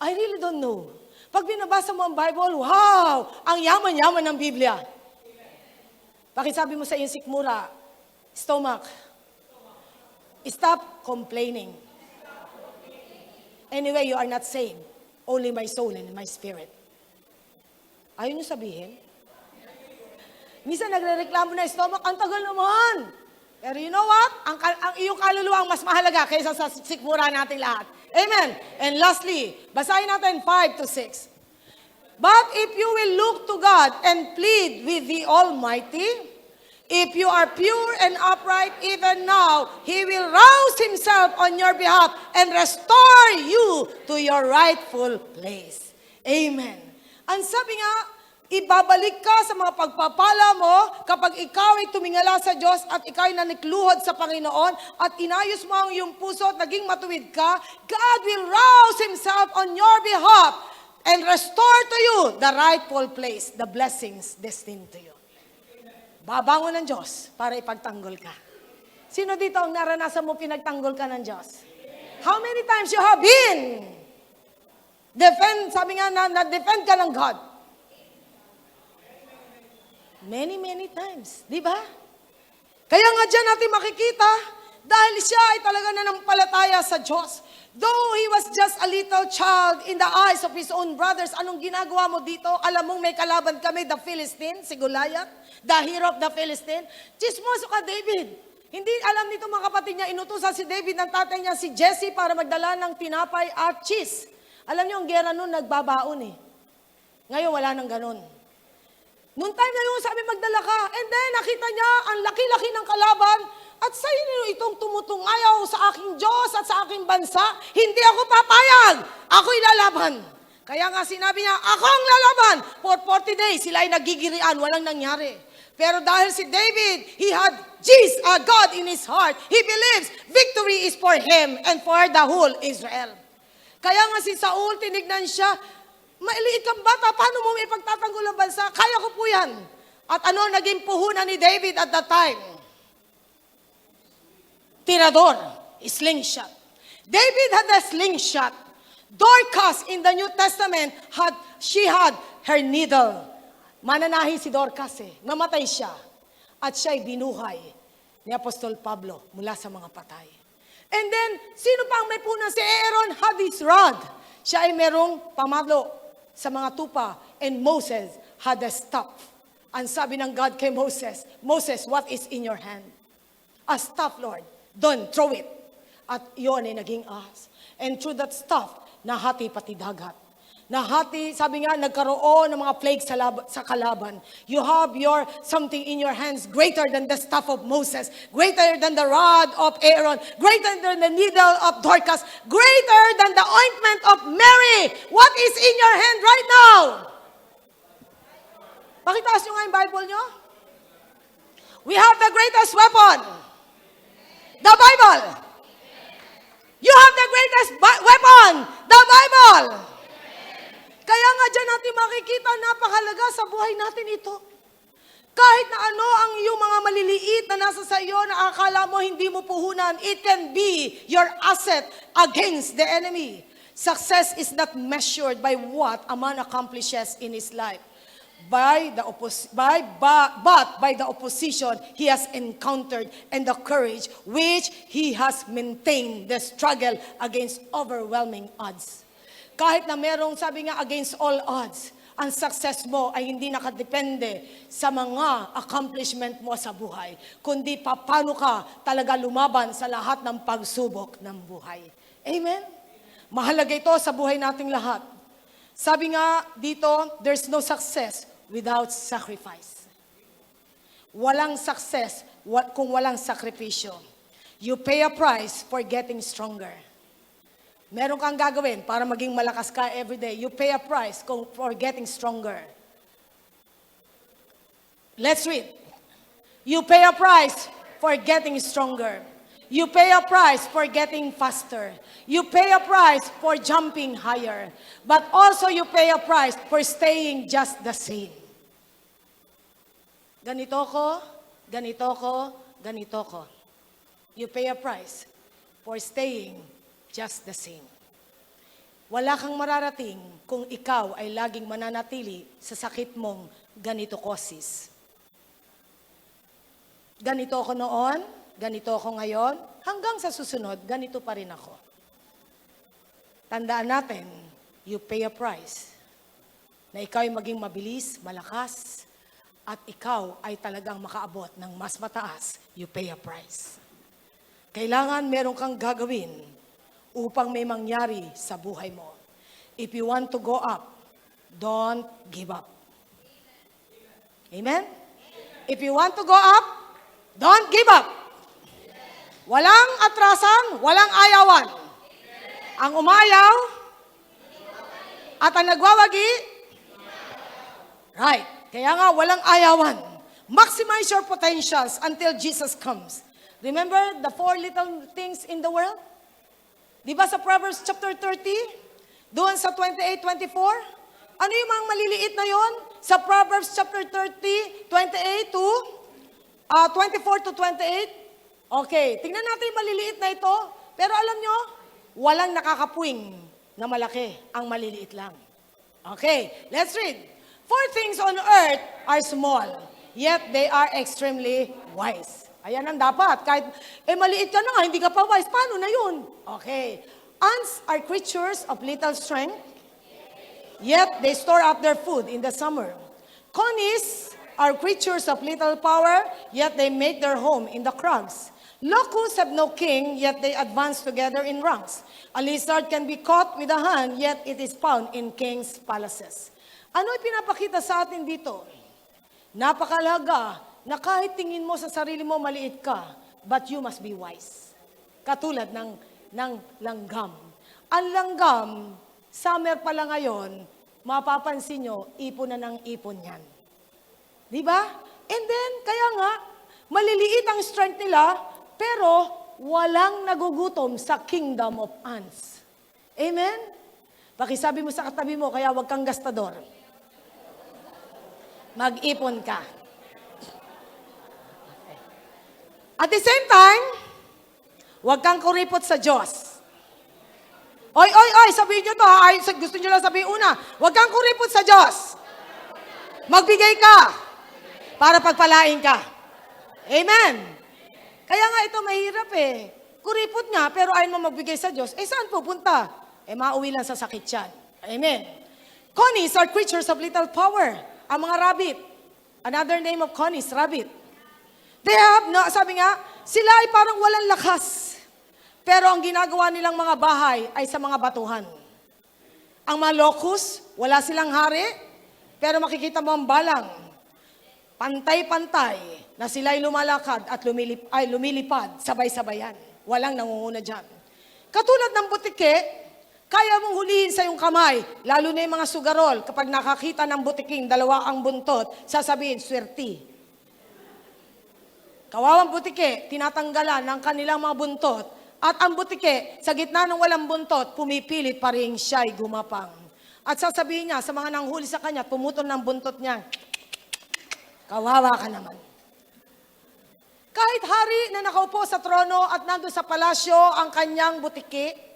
I really don't know. Pag binabasa mo ang Bible, wow! Ang yaman-yaman ng Biblia. Bakit sabi mo sa iyong sikmura, stomach, stop complaining. Anyway, you are not saved. Only my soul and my spirit. Ayaw niyo sabihin? Minsan nagre-reklamo na stomach, ang tagal naman. Pero you know what? Ang iyong kaluluwa ang mas mahalaga kaysa sa sikmura nating lahat. Amen. And lastly, basahin natin 5 to 6. But if you will look to God and plead with the Almighty, if you are pure and upright even now, He will rouse Himself on your behalf and restore you to your rightful place. Amen. Ang sabi nga, ibabalik ka sa mga pagpapala mo kapag ikaw ay tumingala sa Diyos at ikaw ay nanikluhod sa Panginoon at inayos mo ang iyong puso at naging matuwid ka, God will rouse Himself on your behalf and restore to you the rightful place, the blessings destined to you. Babangon ng Diyos para ipagtanggol ka. Sino dito ang naranasan mo pinagtanggol ka ng Diyos? How many times you have been? Sabi nga na-defend ka ng God. Many, many times. Di ba? Kaya nga dyan natin makikita, dahil siya ay talaga nanampalataya sa Diyos. Though he was just a little child in the eyes of his own brothers, anong ginagawa mo dito? Alam mong may kalaban kami, the Philistine, si Goliath, the hero of the Philistine. Chismoso ka, David. Hindi alam nito mga kapatid niya, inutusan si David ng tatay niya, si Jesse, para magdala ng tinapay at cheese. Alam niyo, ang gera nun, nagbabaon eh. Ngayon, wala nang ganun. Noong time na yun, sabi magdala ka. And then, nakita niya ang laki-laki ng kalaban. At sa inyo itong tumutungayaw sa aking Diyos at sa aking bansa, hindi ako papayag. Ako'y lalaban. Kaya nga sinabi niya, ako ang lalaban. For 40 days, sila ay nagigirian, walang nangyari. Pero dahil si David, he had God in his heart. He believes victory is for him and for the whole Israel. Kaya nga si Saul, tinignan siya, mailiit kang bata, paano mo may pagtatanggol ang bansa? Kaya ko po yan. At ano naging puhunan ni David at that time? Tirador, slingshot. David had a slingshot. Dorcas in the New Testament, she had her needle. Mananahi si Dorcas namatay siya. At siya'y binuhay ni Apostol Pablo mula sa mga patay. And then, sino pa ang may punan? Si Aaron had this rod. Siya ay merong pamalo sa mga tupa. And Moses had a staff. Ang sabi ng God kay Moses, Moses, what is in your hand? A staff, Lord. Don't throw it. At yun ay naging ahas. And through that staff, nahati pati dagat. Nahati, sabi nga, nagkaroon ng mga plagues sa kalaban. You have something in your hands greater than the staff of Moses, greater than the rod of Aaron, greater than the needle of Dorcas, greater than the ointment of Mary. What is in your hand right now? Pakitaas nyo nga yung Bible nyo. We have the greatest weapon. The Bible. You have the greatest weapon. The Bible. Kaya nga dyan natin makikita, napakalaga sa buhay natin ito. Kahit na ano ang iyong mga maliliit na nasa sa iyo na akala mo hindi mo puhunan, it can be your asset against the enemy. Success is not measured by what a man accomplishes in his life, but by the opposition he has encountered and the courage which he has maintained the struggle against overwhelming odds. Kahit na merong, sabi nga, against all odds, ang success mo ay hindi nakadepende sa mga accomplishment mo sa buhay, kundi paano ka talaga lumaban sa lahat ng pagsubok ng buhay. Amen? Mahalaga ito sa buhay nating lahat. Sabi nga dito, there's no success without sacrifice. Walang success kung walang sakripisyo. You pay a price for getting stronger. Meron kang gagawin para maging malakas ka every day. You pay a price for getting stronger. Let's read. You pay a price for getting stronger. You pay a price for getting faster. You pay a price for jumping higher. But also you pay a price for staying just the same. Ganito ko, ganito ko, ganito ko. You pay a price for staying just the same. Wala kang mararating kung ikaw ay laging mananatili sa sakit mong ganitokosis. Ganito ako noon, ganito ako ngayon, hanggang sa susunod, ganito pa rin ako. Tandaan natin, you pay a price. Na ikaw ay maging mabilis, malakas, at ikaw ay talagang makaabot ng mas mataas, you pay a price. Kailangan meron kang gagawin upang may mangyari sa buhay mo. If you want to go up, don't give up. Amen? If you want to go up, don't give up. Walang atrasan, walang ayawan. Ang umayaw at ang nagwawagi, right. Kaya nga, walang ayawan. Maximize your potentials until Jesus comes. Remember the 4 little things in the world? Di ba sa Proverbs chapter 30? Doon sa 28-24? Ano yung mga maliliit na yon? Sa Proverbs chapter 30, 28 to 24 to 28? Okay, tingnan natin yung maliliit na ito. Pero alam nyo, walang nakakapuwing na malaki. Ang maliliit lang. Okay, let's read. 4 things on earth are small, yet they are extremely wise. Ayan ang dapat. Kahit, maliit ka na nga, hindi ka pa wise. Paano na yun? Okay. Ants are creatures of little strength, yet they store up their food in the summer. Conies are creatures of little power, yet they make their home in the crags. Locusts have no king, yet they advance together in ranks. A lizard can be caught with a hand, yet it is found in kings' palaces. Ano ipinapakita sa atin dito? Napakalaga na kahit tingin mo sa sarili mo maliit ka, but you must be wise. Katulad ng langgam. Ang langgam, summer pa lang ngayon, mapapansin nyo, ipon na ng ipon yan. Di ba? And then, kaya nga, maliliit ang strength nila, pero walang nagugutom sa kingdom of ants. Amen? Pakisabi mo sa katabi mo, kaya wag kang gastador. Mag-ipon ka. At the same time, huwag kang kuripot sa Diyos. Oy, sabihin nyo to ha. Ay, gusto nyo lang sabihin una. Huwag kang kuripot sa Diyos. Magbigay ka para pagpalain ka. Amen. Kaya nga ito mahirap eh. Kuripot nga, pero ayaw mo magbigay sa Diyos. Saan pupunta? Mauwi lang sa sakit yan. Amen. Conies are creatures of little power. Ang mga rabbit. Another name of conies, rabbit. They have, no, sabi nga, sila ay parang walang lakas. Pero ang ginagawa nilang mga bahay ay sa mga batuhan. Ang mga locust, wala silang hari, pero makikita mo ang balang. Pantay-pantay na sila ay lumalakad at lumilipad, sabay-sabayan. Walang nangunguna dyan. Katulad ng butike, kaya mong hulihin sa iyong kamay, lalo na yung mga sugarol, kapag nakakita ng butiking, dalawa ang buntot, sasabihin, swerte. Kawawang butike, tinatanggalan ng kanilang mga buntot, at ang butike, sa gitna ng walang buntot, pumipilit pa rin siya'y gumapang. At sasabihin niya sa mga nanghuli sa kanya, pumutol ng buntot niya, kawawa ka naman. Kahit hari na nakaupo sa trono at nandun sa palasyo ang kanyang butike,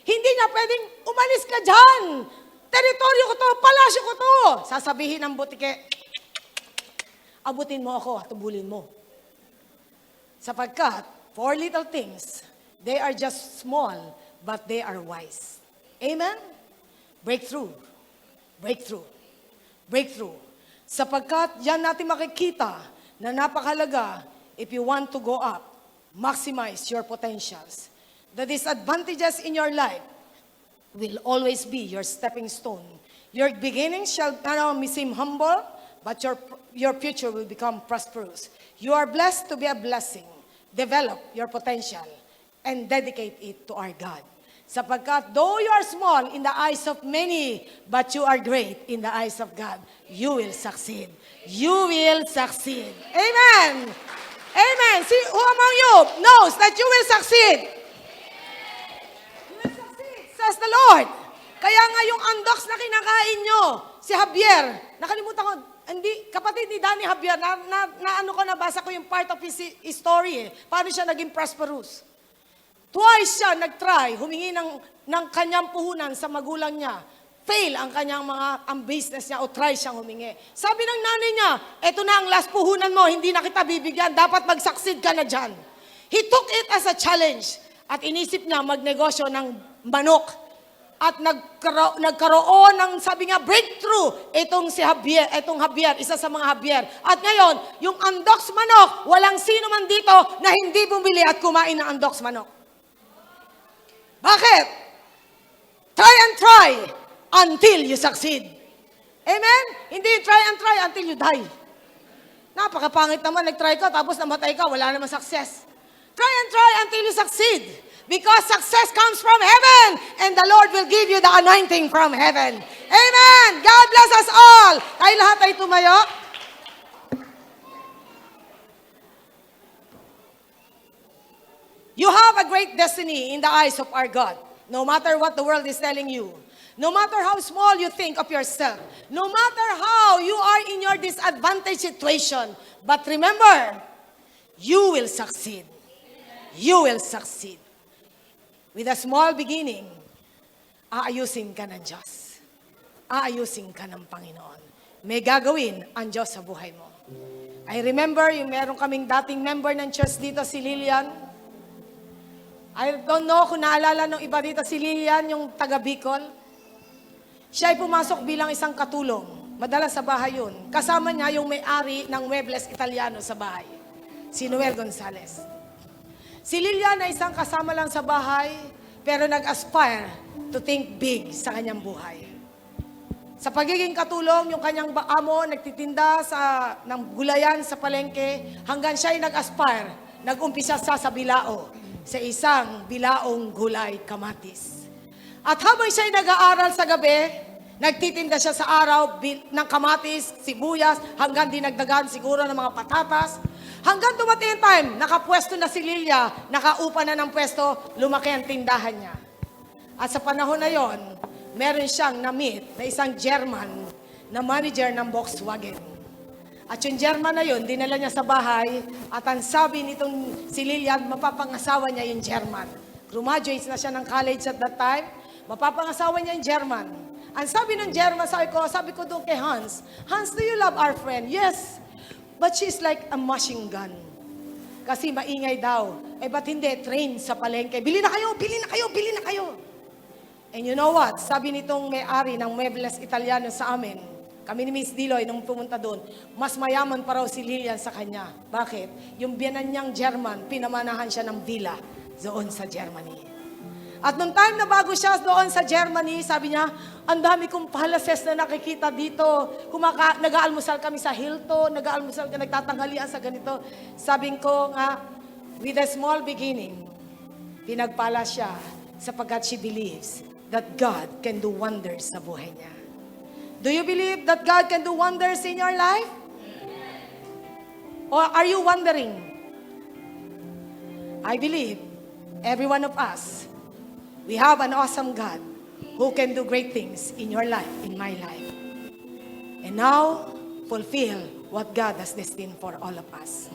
hindi niya pwedeng umalis ka dyan. Teritoryo ko to, palasyo ko to. Sasabihin ng butike, abutin mo ako at tubulin mo. Sapagkat, for little things, they are just small, but they are wise. Amen? Breakthrough. Breakthrough. Breakthrough. Sapagkat yan natin makikita na napakahalaga if you want to go up, maximize your potentials. The disadvantages in your life will always be your stepping stone. Your beginnings shall seem humble, but your future will become prosperous. You are blessed to be a blessing. Develop your potential and dedicate it to our God. Sapagkat though you are small in the eyes of many, but you are great in the eyes of God, you will succeed. You will succeed. Amen. Amen. See, who among you knows that you will succeed? You will succeed, says the Lord. Kaya nga yung andoks na kinakain nyo, si Javier, nakalimutan ko, hindi, kapatid ni Danny Javier, ano ko, nabasa ko yung part of his story paano siya naging prosperous. Twice siya nag-try, humingi ng kanyang puhunan sa magulang niya. Fail ang kanyang ang business niya o try siyang humingi. Sabi ng nanay niya, eto na ang last puhunan mo, hindi na kita bibigyan, dapat mag-succeed ka na dyan. He took it as a challenge at inisip niya magnegosyo ng manok. At nagkaroon ng, sabi nga, breakthrough itong Javier, isa sa mga Javier. At ngayon, yung andoks manok, walang sino man dito na hindi bumili at kumain ng andoks manok. Bakit? Try and try until you succeed. Amen? Hindi try and try until you die. Napakapangit naman, nag-try ka, tapos namatay ka, wala naman success. Try and try until you succeed. Because success comes from heaven, and the Lord will give you the anointing from heaven. Amen! God bless us all! Tayo lahat ay tumayo. You have a great destiny in the eyes of our God. No matter what the world is telling you. No matter how small you think of yourself. No matter how you are in your disadvantaged situation. But remember, you will succeed. You will succeed. With a small beginning, aayusin ka ng Diyos. Aayusin ka ng Panginoon. May gagawin ang Diyos sa buhay mo. I remember, yung meron kaming dating member ng church dito, si Lilian. I don't know kung naalala ng iba dito, si Lilian, yung taga Bicol. Siya ay pumasok bilang isang katulong. Madalas sa bahay yun. Kasama niya yung may-ari ng Muebles Italiano sa bahay. Si Noel Gonzales. Si Lilian ay isang kasama lang sa bahay, pero nag-aspire to think big sa kanyang buhay. Sa pagiging katulong, yung kanyang amo nagtitinda ng gulayan sa palengke, hanggang siya ay nag-aspire, nag-umpisa sa bilao, sa isang bilaong gulay kamatis. At habang siya ay nag-aaral sa gabi, nagtitinda siya sa araw ng kamatis, sibuyas, hanggang dinagdagan siguro ng mga patatas. Hanggang dumating yung time, nakapwesto na si Lilia, nakaupa na ng pwesto, lumaki ang tindahan niya. At sa panahon na yon, meron siyang na-meet na isang German na manager ng Volkswagen. At yung German na yon, dinala niya sa bahay, at ang sabi nitong si Lilia, mapapangasawa niya yung German. Graduates na siya ng college at that time, mapapangasawa niya yung German. Ang sabi ng German, sabi ko doon kay Hans, Hans, do you love our friend? Yes. But she's like a machine gun. Kasi maingay daw. Eh, ba't hindi? Train sa palengke. Bili na kayo, bili na kayo, bili na kayo. And you know what? Sabi nitong may-ari ng Muebles Italiano sa amin, kami ni Miss Diloy nung pumunta doon, mas mayaman pa raw si Lilian sa kanya. Bakit? Yung biyanan niyang German, pinamanahan siya ng villa doon sa Germany. At nung time na bago siya doon sa Germany, sabi niya, ang dami kong palaces na nakikita dito. Nag-aalmusal kami sa Hilton, nagtatanghalian sa ganito. Sabi ko nga, with a small beginning, pinagpala siya sapagkat she believes that God can do wonders sa buhay niya. Do you believe that God can do wonders in your life? Or are you wondering? I believe every one of us, we have an awesome God who can do great things in your life, in my life. And now, fulfill what God has destined for all of us.